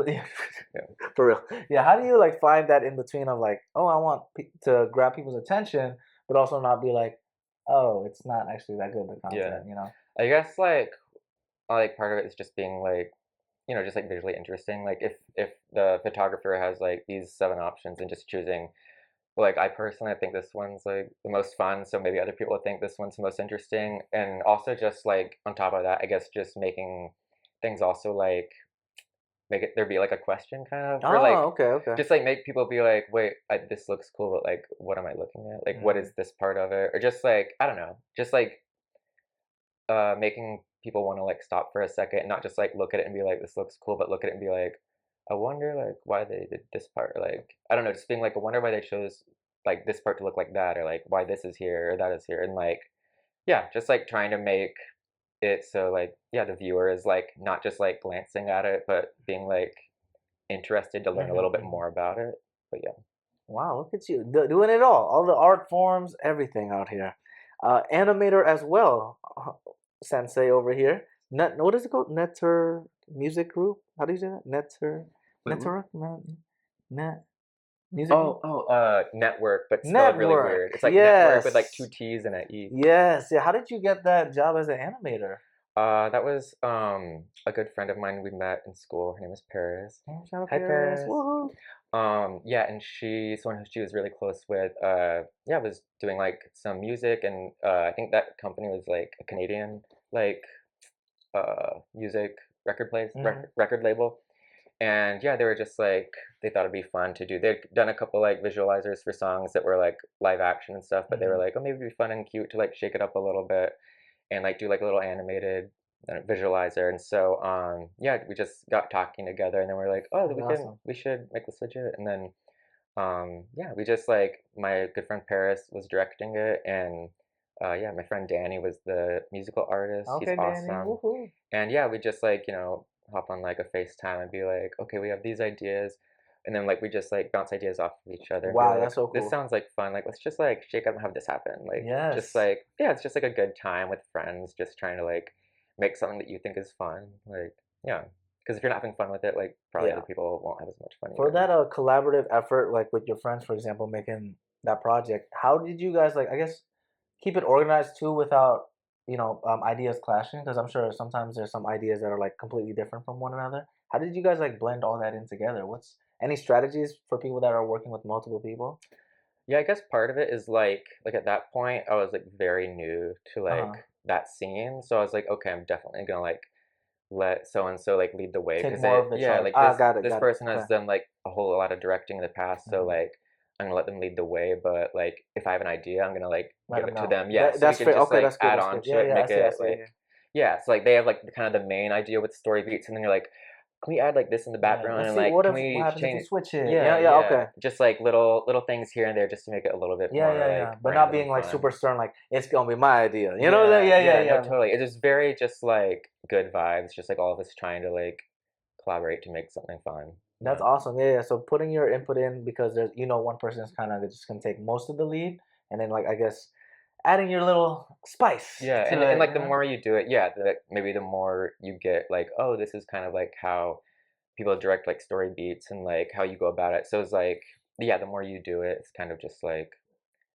Yeah. for real? Yeah, how do you like find that in between of like, oh, I want to grab people's attention, but also not be like, oh, it's not actually that good the Yeah. content, you know? I guess like part of it is just being like, just like visually interesting. Like if the photographer has like these 7 options and just choosing, like I personally I think this one's like the most fun, so maybe other people think this one's the most interesting. And also just like on top of that, I guess just making things also like make it there be like a question kind of, or like Oh, okay, okay. just like make people be like, wait, this looks cool, but like what am I looking at? Like what Mm, is this part of it? Or just like I don't know, just like making people want to like stop for a second and not just like look at it and be like this looks cool, but look at it and be like, I wonder like why they did this part. Or, like I don't know, just being like I wonder why they chose like this part to look like that, or like why this is here or that is here. And like yeah, just like trying to make it so like yeah, the viewer is like not just like glancing at it, but being like interested to learn a mhm, little bit mhm. more about it. But yeah. Wow, look at you doing it all the art forms, everything out here. Animator as well, sensei over here. What is it called? Netter Music Group? How do you say that? Wait, what? Netter, Net Music Group? Network, but spelled really Network. weird. It's like network with like two Yes. T's and an E. Yes. Yeah. How did you get that job as an animator? That was a good friend of mine we met in school. Her name is Paris. Oh, shout out Hi Paris. Paris. Woohoo. Yeah, and she's someone who she was really close with. Yeah, was doing like some music, and I think that company was like a Canadian like music Hmm. record label. And yeah, they were just like they thought it'd be fun to do. They'd done a couple like visualizers for songs that were like live action and stuff, but they were Hmm. like, oh, maybe it'd be fun and cute to like shake it up a little bit and like do like a little animated visualizer. And so yeah, we just got talking together, and then we're like, oh, That's awesome. we should make this legit. And then yeah, we just like my good friend Paris was directing it, and yeah, my friend Danny was the musical artist. He's Okay, Danny. awesome. Woohoo. And yeah, we just like hop on like a FaceTime and be like, okay, we have these ideas. And then like we just like bounce ideas off of each other and be Wow, like, that's so this cool. sounds like fun. Like let's just like shake up and have this happen. Like just Yes. like yeah, it's just like a good time with friends, just trying to like make something that you think is fun. Like yeah, because if you're not having fun with it, like probably other Yeah. people won't have as much fun For either. that collaborative effort, like with your friends, for example, making that project, how did you guys like? I guess keep it organized too, without ideas clashing. Because I'm sure sometimes there's some ideas that are like completely different from one another. How did you guys like blend all that in together? What's any strategies for people that are working with multiple people? Yeah, I guess part of it is like at that point I was like very new to Uh like huh. that scene, so I was like, okay, I'm definitely gonna like let so and so like lead the way Take because more it of the yeah charge. like Ah, got it, this got it. person Okay. has done like a whole lot of directing in the past, so Hmm. like I'm gonna let them lead the way, but like if I have an idea I'm gonna like Let give them it to know. them, yeah, so we That's can fair. just Okay, like that's good. add That's on good. to Yeah, it and yeah. I make see. I it see. like yeah, it's like they have like the kind of the main idea with story beats, and then you're like, can we add like this in the Yeah. background Let's and see. like can What we happens if you change switch it? yeah Yeah. Yeah. yeah Okay. just like little things here and there just to make it a little bit Yeah, more yeah, like yeah. But not random and being like fun. super stern, like it's gonna be my idea. You know? Yeah, Yeah, yeah, yeah, no, yeah. totally. It is very just like good vibes, just like all of us trying to like collaborate to make something fun. That's Yeah. awesome. Yeah, yeah. So putting your input in because there's one person is kind of just gonna take most of the lead, and then like I guess adding your little spice Yeah, to and it. like the more you do it, yeah, maybe the more you get like, oh, this is kind of like how people direct like story beats and like how you go about it. So it's like, yeah, the more you do it, it's kind of just like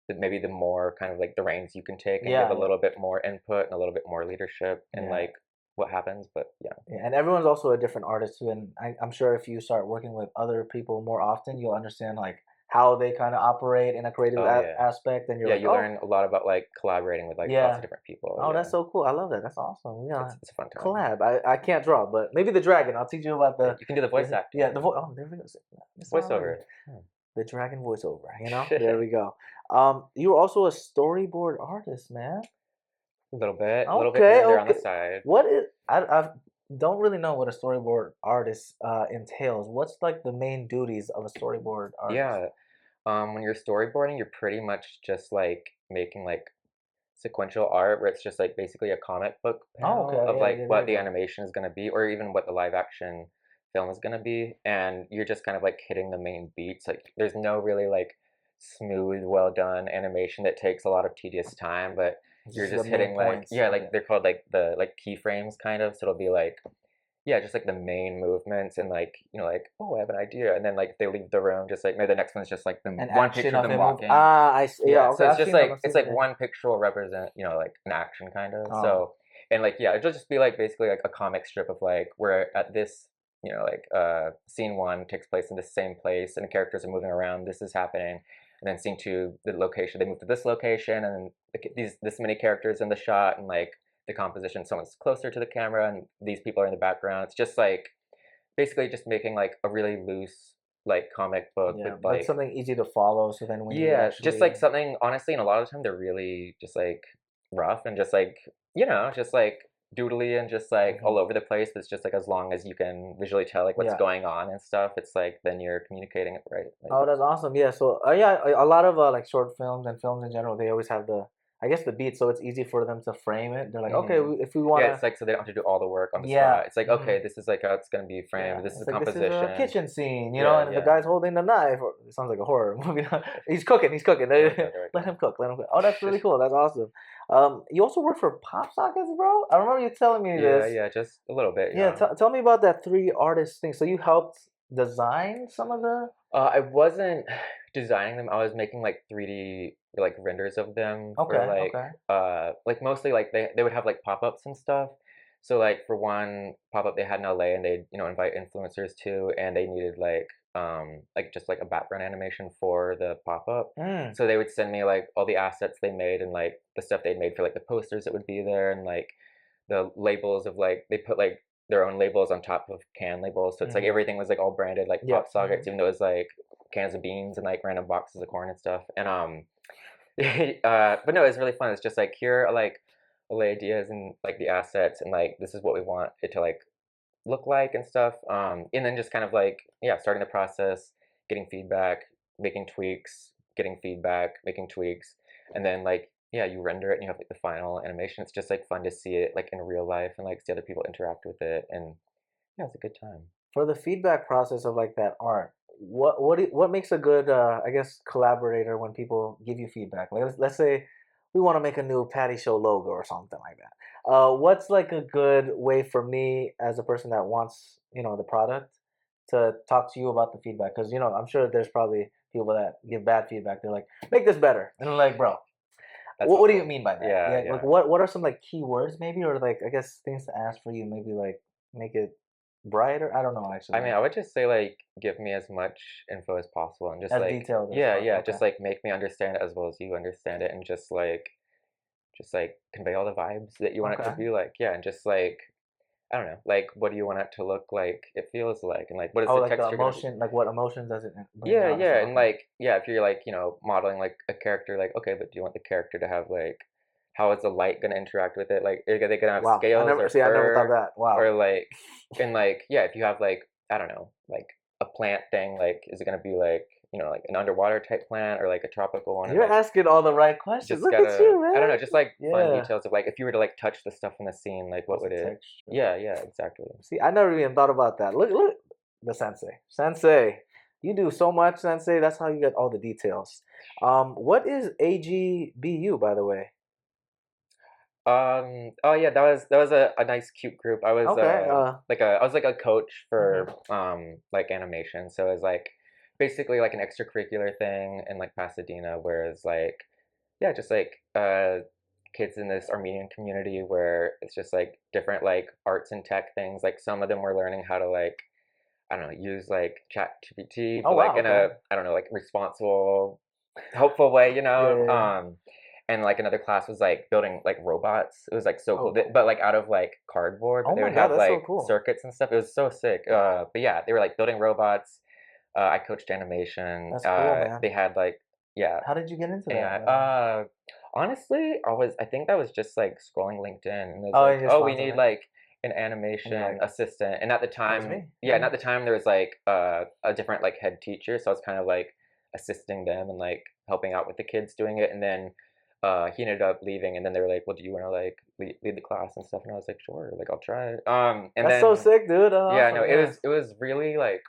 maybe the more kind of like the reins you can take and give Yeah, a yeah, little bit more input and a little bit more leadership and yeah. like what happens. But yeah, Yeah, and everyone's also a different artist too. And I'm sure if you start working with other people more often, you'll understand like how they kind of operate in a creative oh yeah, aspect. And you're yeah, like, you oh, learn a lot about like collaborating with like lots of yeah. different people. Oh, Yeah, that's so cool. I love that. That's awesome. Yeah, it's a fun time. collab. I can't draw, but maybe the dragon. I'll teach you about Yeah, the. you can do the voice Yeah, acting, the voice. Oh, there we go. It's already voiceover. Yeah. the dragon voiceover. There we go. You were also a storyboard artist, man. A little bit Okay, here and there on the okay. side. What is I don't really know what a storyboard artist entails. What's like the main duties of a storyboard artist? Yeah. When you're storyboarding, you're pretty much just like making like sequential art where it's just like basically a comic book Oh, panel okay. of Yeah, I like did what hear the that. animation is going to be, or even what the live action film is going to be, and you're just kind of like hitting the main beats. Like there's no really like smooth, well done animation that takes a lot of tedious time, but you're Just the just main hitting like points yeah, of like it. they're called like the like keyframes kind of. So it'll be like yeah, just like the main movements and like like oh I have an idea, and then like they leave the room, just like maybe the next one's just like them An one action picture of of them him move. walking. Ah, I see. Yeah, Yeah, okay. so it's I've just seen them. like I've it's seen them. like Yeah. one picture will represent like an action kind of. Oh, So and like yeah, it'll just be like basically like a comic strip of like where at this like scene one takes place in the same place and the characters are moving around. This is happening, and then scene two, the location they move to this location, and these this many characters in the shot, and like the composition, someone's closer to the camera, and these people are in the background. It's just like basically just making like a really loose like comic book with yeah. Like like something easy to follow. So then when you yeah, just actually, like something honestly, and a lot of the time they're really just like rough and just like, just like doodly and just like Mhm. all over the place. But it's just like as long as you can visually tell like what's Yeah. going on and stuff, it's like then you're communicating it right. Like Oh, that's awesome. Yeah. So, yeah, a lot of like short films and films in general, they always have the, I guess, the beat, so it's easy for them to frame it. They're like, okay, hmm if we yeah, wanna, it's like so they don't have to do all the work on the yeah, spot. It's like hmm okay, this is like how it's gonna be yeah, framed. This is it's the like this is a composition. kitchen scene, Yeah, and the yeah. guy's holding the knife. Or, it sounds like a horror movie. He's cooking. He's cooking. There we go. There Let we him cook. Let him cook. Oh, that's really cool. That's awesome. You also work for Pop Sockets, bro. I remember you telling me Yeah, this. yeah, just a little bit. Yeah, Yeah. tell me about that three artist thing. So you helped design some of the. I wasn't designing them. I was making like 3D like renders of them for Okay. Okay. like mostly like they would have like pop-ups and stuff. So like for one pop-up they had in LA and they'd invite influencers to and they needed like just like a background animation for the pop-up. Mm. So they would send me like all the assets they made and like the stuff they'd made for like the posters that would be there and like the labels of like they put like their own labels on top of can labels. So it's like Mhm. everything was like all branded like Yep. pop sockets, even though it was like cans of beans and like random boxes of corn and stuff. And but no, it's really fun. It's just like here are like all the ideas and like the assets and like this is what we want it to like look like and stuff. And then just kind of like yeah, starting the process, getting feedback, making tweaks, getting feedback, making tweaks, and then like yeah, you render it and you have like the final animation. It's just like fun to see it like in real life and like see other people interact with it, and yeah, it's a good time. For the feedback process of like that art, what makes a good I guess collaborator when people give you feedback? Like let's say we want to make a new Patty Show logo or something like that. What's like a good way for me as a person that wants the product to talk to you about the feedback? Because I'm sure there's probably people that give bad feedback. They're like, make this better, and I'm like, bro, That's what do you awesome. mean by that? Yeah, Yeah, like yeah. what are some like keywords maybe, or like I guess things to ask for you, maybe like make it brighter. I don't know I actually, mean, I would just say like give me as much info as possible and just as like detailed as yeah, possible. yeah, Okay. just like make me understand it as well as you understand it and just like convey all the vibes that you want it to Okay. be like. Yeah, and just like I don't know, like what do you want it to look like? It feels like, and like what is Oh, the like the texture gonna be? emotion, like what emotion does it bring Yeah, out and stuff. yeah, and Okay. like yeah, if you're like modeling like a character, like okay, but do you want the character to have like how is the light gonna interact with it? Like are they gonna have Wow. scales or I never thought fur, that. Wow. or like and like yeah, if you have like I don't know, like a plant thing, like is it gonna be like like an underwater type plant or like a tropical one, and You're like asking all the right questions. just Look at gotta you, I don't man. know, just like fun Yeah. details of like if you were to like touch the stuff in the scene, like what What's the would it? texture? Yeah, yeah, exactly. See, I never even thought about that. Look, the sensei. Sensei. You do so much, Sensei. That's how you get all the details. What is AGBU, by the way? Oh yeah, that was a nice cute group. I was Okay. I was like a coach for Mhm. like animation. So it was like basically like an extracurricular thing in like Pasadena where it's like yeah, just like kids in this Armenian community where it's just like different like arts and tech things. Like some of them were learning how to like I don't know, use like chat GPT, Oh but like wow. in Okay. a I don't know, like responsible helpful way, Yeah, yeah, yeah. and like another class was like building like robots. It was like so cool, Oh. but like out of like cardboard. But Oh they my would God, have that's so like cool. circuits and stuff. It was so sick. But yeah, they were like building robots. I coached animation. That's cool, man. They had like yeah How did you get into that, AI. by the way? Honestly, I think that was just like scrolling LinkedIn and it was Oh, you like, just oh, we found need something, like an and you're animation like, assistant. And at the that was time, me. yeah, Yeah, and yeah. at the time there was like a different like head teacher, so I was kind of like assisting them and like helping out with the kids doing it. And then he ended up leaving, and then they were like, "Well, do you want to like lead the class and stuff?" And I was like, "Sure, like I'll try." And That's so then sick, dude. That's yeah, no, awesome. Yeah. it was really like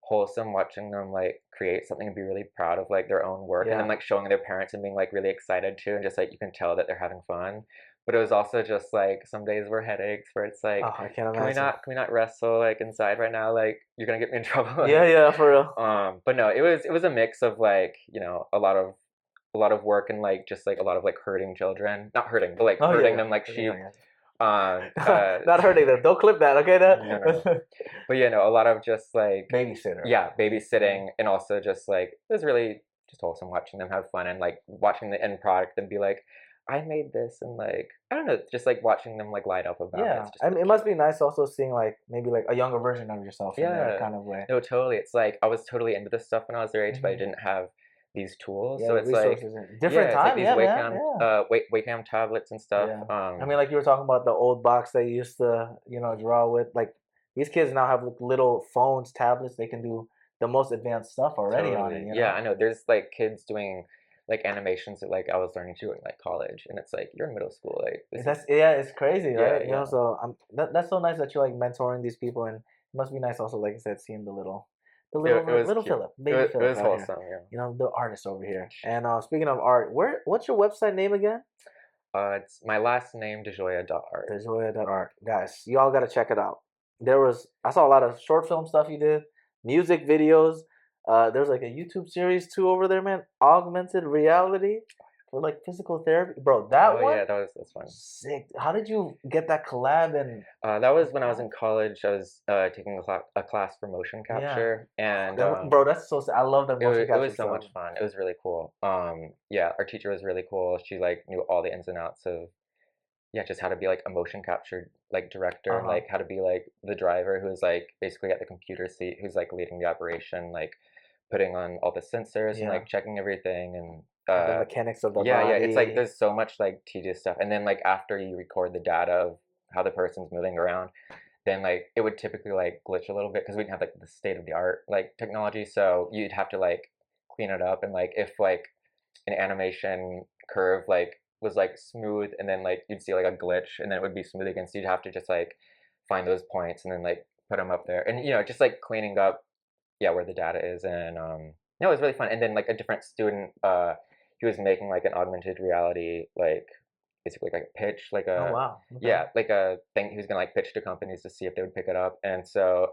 wholesome watching them like create something and be really proud of like their own work, and then Yeah. like showing their parents and being like really excited too, and just like you can tell that they're having fun. But it was also just like some days were headaches where it's like, Oh, I can't imagine. can we not wrestle like inside right now? Like you're gonna get me in trouble. Yeah, yeah, for real. But no, it was a mix of like, you know, a lot of work and like just like a lot of like hurting children, not hurting, but like Oh hurting yeah, them like sheep. yeah. Um, Yeah. Not hurting them. Don't clip that, okay? That no, no, no. But yeah, no, a lot of just like babysitter. yeah, babysitting, and also just like it was really just wholesome watching them have fun and like watching the end product and be like, I made this, and like I don't know, just like watching them like light up about it. Yeah, It's just I mean, really it cute. must be nice also seeing like maybe like a younger version of yourself in there Yeah, kind of way. no, totally. It's like I was totally into this stuff when I was their age, but I Hmm. didn't have these tools. Yeah, So the it's like, resources in different yeah, it's like time. these Yeah, man. Yeah. Wacom tablets and stuff. Yeah. I mean, like you were talking about the old box that you used to, draw with. Like these kids now have like, little phones, tablets. They can do the most advanced stuff already on it. Totally. Yeah, I know. There's like kids doing like animations that like I was learning to do in like college, and it's like you're in middle school. Like this is It's crazy, yeah, right? yeah. So that's so nice that you're like mentoring these people, and it must be nice also, like I said, seeing It was little cute. Philip, baby It Philip was out here. wholesome. Yeah. The artist over here. And speaking of art, what's your website name again? It's my last name, DiGioia.art. DeJoya.art. Guys, you all got to check it out. I saw a lot of short film stuff you did, music videos. There's like a YouTube series too over there, man. Augmented reality for like physical therapy, bro. Oh That one, yeah, that's fun. sick. How did you get that collab and That was when I was in college. I was taking a class for motion yeah, capture, and bro? That's so sick. I love that motion it capture was so stuff. much fun. It was really cool. Yeah, our teacher was really cool. She like knew all the ins and outs of yeah, just how to be like a motion capture like director, Uh and huh. like how to be like the driver who's like basically at the computer seat, who's like leading the operation, like putting on all the sensors and like Yeah, checking everything. And the mechanics of the yeah, yeah, it's like body. there's so much like tedious stuff. And then like after you record the data of how the person's moving around, then like it would typically like glitch a little bit because we didn't have like the state of the art like technology. So you'd have to like clean it up, and like if like an animation curve like was like smooth, and then like you'd see like a glitch, and then it would be smooth again. So you'd have to just like find those points and then like put them up there, and you know just like cleaning up yeah where the data is. And no, it was really fun. And then like a different student, he was making like an augmented reality like basically like a pitch, like Oh a wow. Okay. yeah, like a thing he was gonna like pitch to companies to see if they would pick it up. And so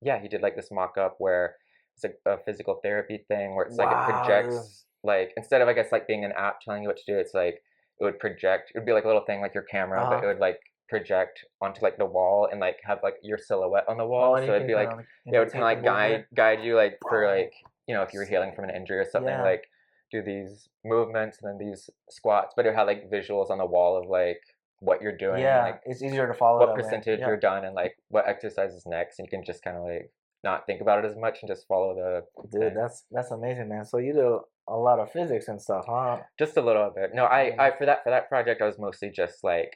yeah, he did like this mock up where it's like a physical therapy thing where it's like it Wow, dude. projects like instead of I guess like being an app telling you what to do, it's like it would project. It would be like a little thing like your camera, Uh but it huh. would like project onto like the wall and like have like your silhouette on the Oh, wall. and So you it'd can be kind like of like it would kind of imitate the like movement, guide you like for bro. like you know if you were healing from an injury or something, Yeah. like do these movements and then these squats, but it had like visuals on the wall of like what you're doing and Yeah, like it's easier to follow what that way. percentage Yeah, you're done and like what exercise is next, and you can just kind of like not think about it as much and just follow the dude, thing. that's amazing, man. So you do a lot of physics and stuff, huh? Just a little bit. No, Yeah. I for that project I was mostly just like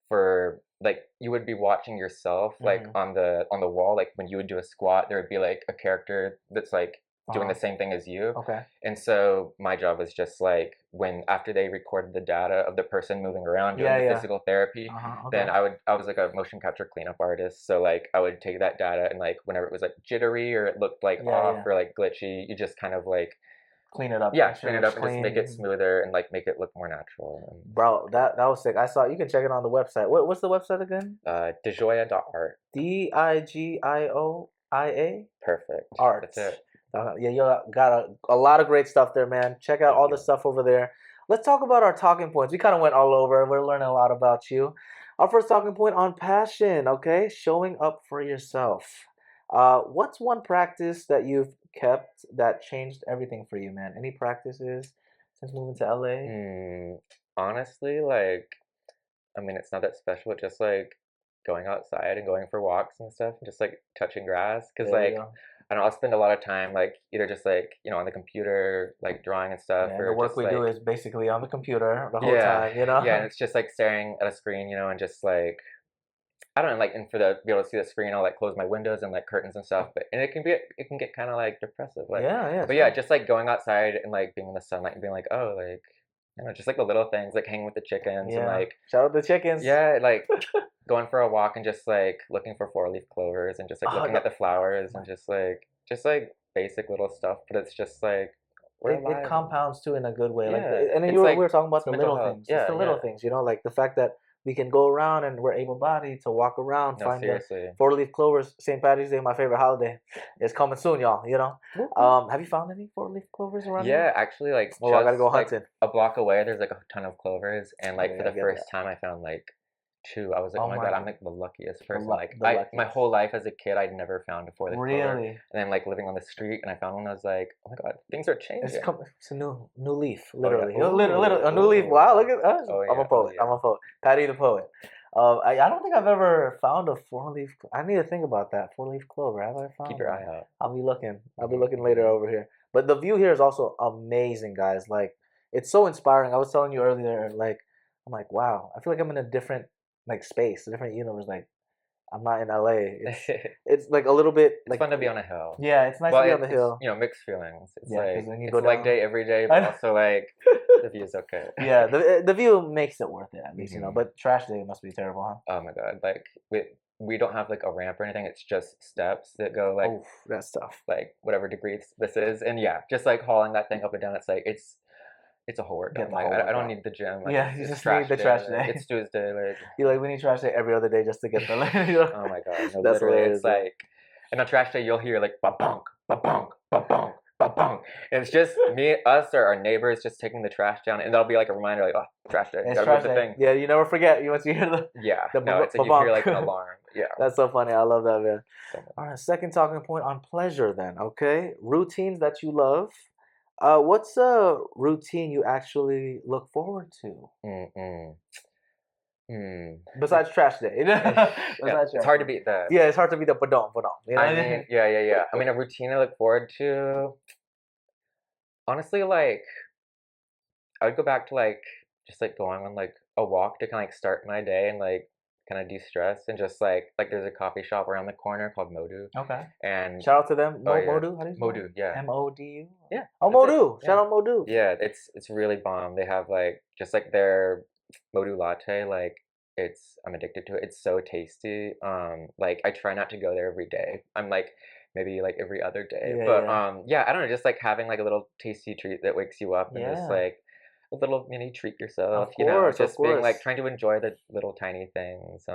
for like you would be watching yourself like Hmm. on the wall, like when you would do a squat there would be like a character that's like doing the Uh-huh. same thing as you. Okay. And so my job was just like when after they recorded the data of the person moving around doing Yeah, the yeah. physical therapy, Uh-huh. then Okay. I was like a motion capture cleanup artist. So like I would take that data and like whenever it was like jittery or it looked like Yeah, off yeah. or like glitchy, you just kind of like Clean it up, yeah, make sure clean it it looks up and just make it clean. smoother and like make it look more natural. And Bro, that was sick. I saw you can check it on the website. What's the website again? DeJoia.art. DIGIOIA Perfect. That's Arts. it. Yeah, you got a lot of great stuff there, man. Check out Thank all the you. stuff over there. Let's talk about our talking points. We kind of went all over. We're learning a lot about you. Our first talking point on passion, okay? Showing up for yourself. What's one practice that you've kept that changed everything for you, man? Any practices since moving to LA? Hmm. Honestly, like, I mean, it's not that special. It's just like going outside and going for walks and stuff, and just like touching grass. Cause There you like, go. I don't know, I'll spend a lot of time like either just like you know on the computer, like drawing and stuff, Yeah, and the or work just we do like is basically on the computer the whole yeah, time, you yeah, and know? it's just like staring at a screen, you know, and just like I don't know, like, and for the be able to see the screen, I'll like close my windows and like curtains and stuff. But and it can get kind of like depressive, like. Yeah, yeah, But yeah, true. just like going outside and like being in the sunlight and being like, oh, like you know, just like the little things, like hanging with the chickens and Yeah. like Shout out the chickens. yeah, like going for a walk and just like looking for four leaf clovers and just like Oh looking no. at the flowers and just like basic little stuff, but it's just like we're It alive. compounds too in a good way. Like, Yeah, and then it's we like were talking about it's the mental little health. things. It's Yeah, the yeah. little things, like the fact that we can go around and we're able bodied to walk around, No, find the seriously. 4 leaf clovers. St. Patrick's Day, my favorite holiday, is coming soon, y'all. Whoop, whoop. Have you found any 4 leaf clovers around here? Yeah, actually, like Oh, I gotta just go like hunting. a block away, there's like a ton of clovers, and Oh like for yeah, I the get first that. time, I found like two. I was like, Oh oh my my god, I'm god, like the luckiest the person. Like the I, my luckiest. whole life as a kid, I'd never found a four-leaf clover, Really? and then like living on the street, and I found one. I was like, oh my god, things are It's changing. come. It's a new leaf, Oh yeah. literally. Ooh, A new leaf. Wow, ooh. look at us. Oh I'm a yeah. Oh poet. I'm yeah. a poet. Patty the poet. I don't think I've ever found a 4 leaf. I need to think about that 4 leaf clover. Have I Keep found your one? eye out. I'll be looking. I'll be Hmm, looking later hmm. over here. But the view here is also amazing, guys. Like it's so inspiring. I was telling you earlier, like I'm like, wow. I feel like I'm in a different like space, a different universe. Like I'm not in LA. It's like a little bit It's like fun to be on a hill. yeah. It's nice to Well, be on the it's hill. you know mixed feelings. Yeah, because when you It's go a leg down. day every day, I but know. also like the view's okay. Yeah, the view makes it worth it at least, Hmm. But trash day must be terrible, huh? Oh my god, like we don't have like a ramp or anything. It's just steps that go Oh, that's tough. like whatever degree this is, and yeah, just like hauling that thing up and down. It's like it's a whole workout. Get I'm the like whole I don't workout. need the gym. Like Yeah, you it's just need trash the day. trash Like day. it's Tuesday. Like You like we need trash day every other day just to get the oh my god, no, That's literally, hilarious, it's though. like and on trash day you'll hear like ba bonk, ba bonk, ba bonk, ba bonk. And it's just me, us, or our neighbors just taking the trash down, and that'll be like a reminder, like oh, trash day, It's gotta move trash the day. thing. Yeah, you never forget. You once you hear Yeah, the no, it's like you hear like an bonk. alarm. Yeah, That's so funny. I love that, man. so All right, second talking point on pleasure then. Okay, routines that you love. What's a routine you actually look forward to much. Hmm. besides trash day? Yeah, Besides it's trash hard to day. beat that. Yeah, it's hard to be the badong badong. You I know? mean, yeah, yeah, yeah. I mean, a routine I look forward to. Honestly, like I would go back to like just like going on like a walk to kind of like start my day and like kind of de-stress and just like there's a coffee shop around the corner called Modu, Okay. and Shout out to them. oh yeah, Modu. How do you spell Modu, yeah, it? Modu. yeah, Oh, that's it, Modu. Shout yeah, out Modu. yeah. It's really bomb. They have like just like their Modu latte, like it's I'm addicted to it. It's so tasty. Like I try not to go there every day. I'm like maybe like every other day. Yeah, But yeah, yeah, I don't know, just like having like a little tasty treat that wakes you up and just yeah. like a little mini treat yourself, Of you know, course, of just being like course. trying to enjoy the little tiny things.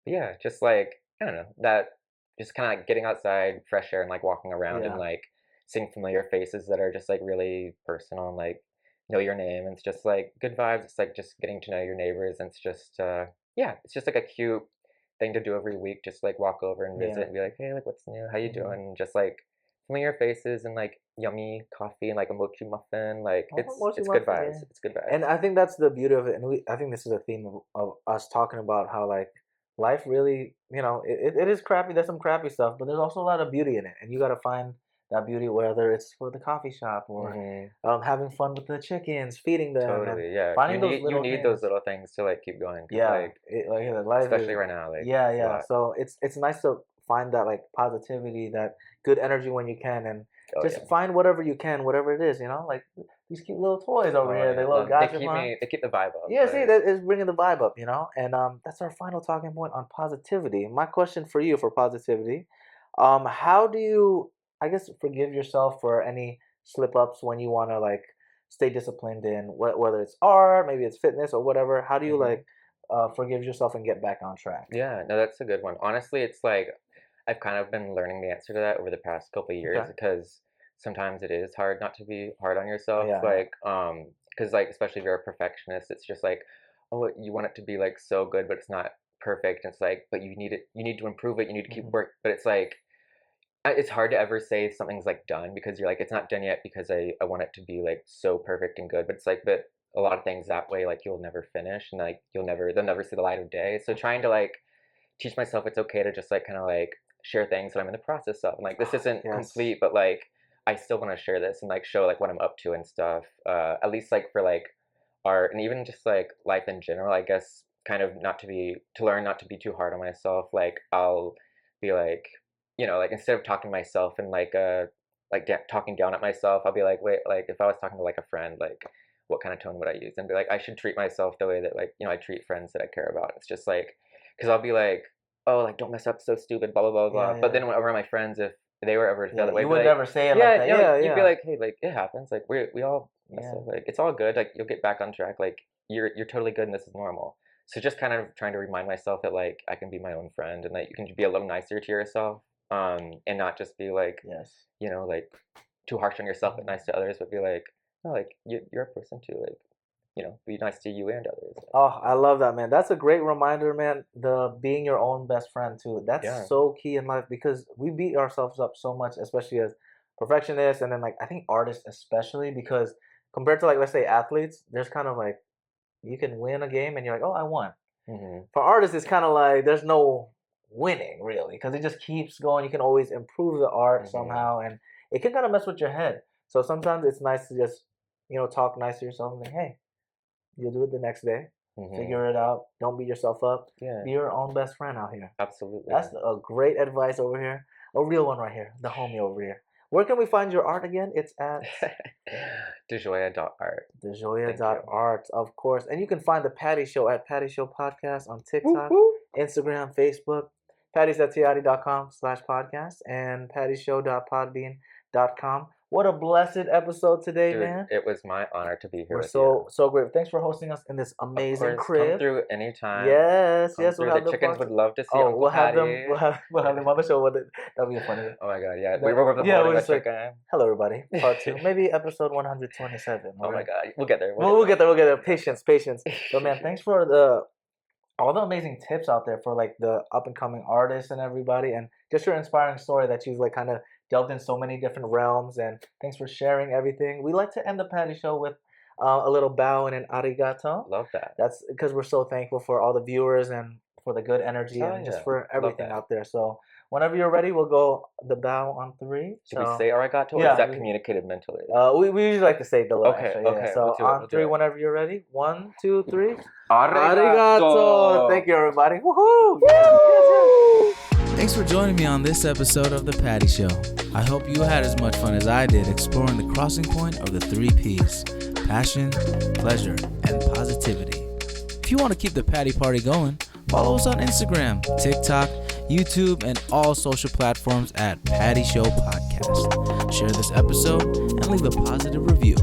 Yeah, just like I don't know, that just kind of like getting outside, fresh air and like walking around and Yeah, like seeing familiar faces that are just like really personal and like know your name. And it's just like good vibes. It's like just getting to know your neighbors. And it's just, yeah, it's just like a cute thing to do every week. Just like walk over and yeah. visit and be like, hey, like what's new? How you Hmm. doing? And just like familiar faces and like yummy coffee and like a mochi muffin. Like Oh, mochi it's good muffin, vibes. yeah. It's good vibes. And I think that's the beauty of it. And I think this is a theme of us talking about how like life really, it is crappy. There's some crappy stuff, but there's also a lot of beauty in it. And you got to find that beauty, whether it's for the coffee shop or Hmm. having fun with the chickens, feeding them, and Totally. Yeah. finding those You little need those things. little things to like keep going. Cause Yeah, like, like life is especially right now, like yeah, it's a yeah. lot. So it's nice to find that like positivity, that good energy when you can, and Oh just yeah. find whatever you can, whatever it is. Like these cute little toys over Oh here, yeah. they little No, gadget fun. they keep the vibe up. Yeah, see, Like, that is bringing the vibe up, and that's our final talking point on positivity. My question for you for positivity, how do you, I guess, forgive yourself for any slip ups when you want to like stay disciplined in whether it's art, maybe it's fitness or whatever? How do you hmm like forgive yourself and get back on track? yeah, no, that's a good one. Honestly, it's like I've kind of been learning the answer to that over the past couple of years Okay. because sometimes it is hard not to be hard on yourself. Yeah, yeah. Like, because like especially if you're a perfectionist, it's just like, oh, you want it to be like so good, but it's not perfect. It's like, but you need to improve it. You need to keep Hmm. work. But it's like, it's hard to ever say something's like done because you're like, it's not done yet because I want it to be like so perfect and good. But it's like, but a lot of things that way, like you'll never finish and like they'll never see the light of day. So trying to like teach myself it's okay to just like kind of like share things that I'm in the process of. And like this isn't Yes. complete, but like I still want to share this and like show like what I'm up to and stuff. At least like for like art and even just like life in general, I guess kind of not to be to learn not to be too hard on myself. Like I'll be like, you know, like instead of talking to myself and like talking down at myself, I'll be like, wait, like if I was talking to like a friend, like what kind of tone would I use, and be like, I should treat myself the way that like I treat friends that I care about. It's just like because I'll be like, oh, like don't mess up, so stupid, blah blah blah blah. But then whenever my friends, if they were ever feel that way, you would like, never say it like that. you'd be like, hey, like it happens, like we all mess up, like it's all good, like you'll get back on track, like you're totally good and this is normal. So just kind of trying to remind myself that like I can be my own friend and that you can be a little nicer to yourself, and not just be like like too harsh on yourself but nice to others, but be like, no, like you're a person too, like be nice to you and others. Oh, I love that, man. That's a great reminder, man. The being your own best friend too. That's so key in life because we beat ourselves up so much, especially as perfectionists, and then like I think artists especially, because compared to like let's say athletes, there's kind of like you can win a game and you're like, oh, I won. For artists, it's kind of like there's no winning really because it just keeps going. You can always improve the art somehow, and it can kind of mess with your head. So sometimes it's nice to just talk nice to yourself and think, hey, you'll do it the next day. Figure it out. Don't beat yourself up. Be your own best friend out here. Absolutely. That's a great advice over here. A real one right here. The homie over here. Where can we find your art again? It's at DiGioia.art. DiGioia.art, of course. And you can find the Patty Show at Patty Show Podcast on TikTok, Instagram, Facebook, pattysatiati.com/podcast, and pattyshow.podbean.com. What a blessed episode today, man. It was my honor to be here. We're so great. Thanks for hosting us in this amazing crib. Come through anytime. Yes. We'll have the chickens would love to see Uncle we'll have Patty. them on the show. That'll be funny. Oh my god, yeah. We were holding a chicken. Hello, everybody. Part 2. Maybe episode 127. Oh my god. We'll get there. We'll get there. Patience. But man, thanks for all the amazing tips out there for like the up and coming artists and everybody, and just your inspiring story that you've like kind of delved in so many different realms, and thanks for sharing everything. We like to end the Patty Show with a little bow and an arigato. Love that. That's because we're so thankful for all the viewers and for the good energy and just for everything out there. So whenever you're ready, we'll go the bow on 3. Should we say arigato or is that communicated mentally? We usually like to say the last. Okay. So on 3, whenever you're ready. 1, 2, 3. Arigato. Thank you, everybody. Woohoo! Yes. Thanks for joining me on this episode of The Patty Show. I hope you had as much fun as I did exploring the crossing point of the 3 Ps: passion, pleasure, and positivity. If you want to keep the Patty Party going, follow us on Instagram, TikTok, YouTube, and all social platforms at Patty Show Podcast. Share this episode and leave a positive review.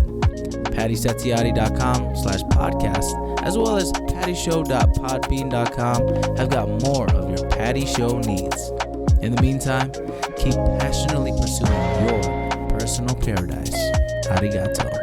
pattysatiati.com/podcast as well as pattyshow.podbean.com have got more of your Patty Show needs. In the meantime, keep passionately pursuing your personal paradise. Arigato.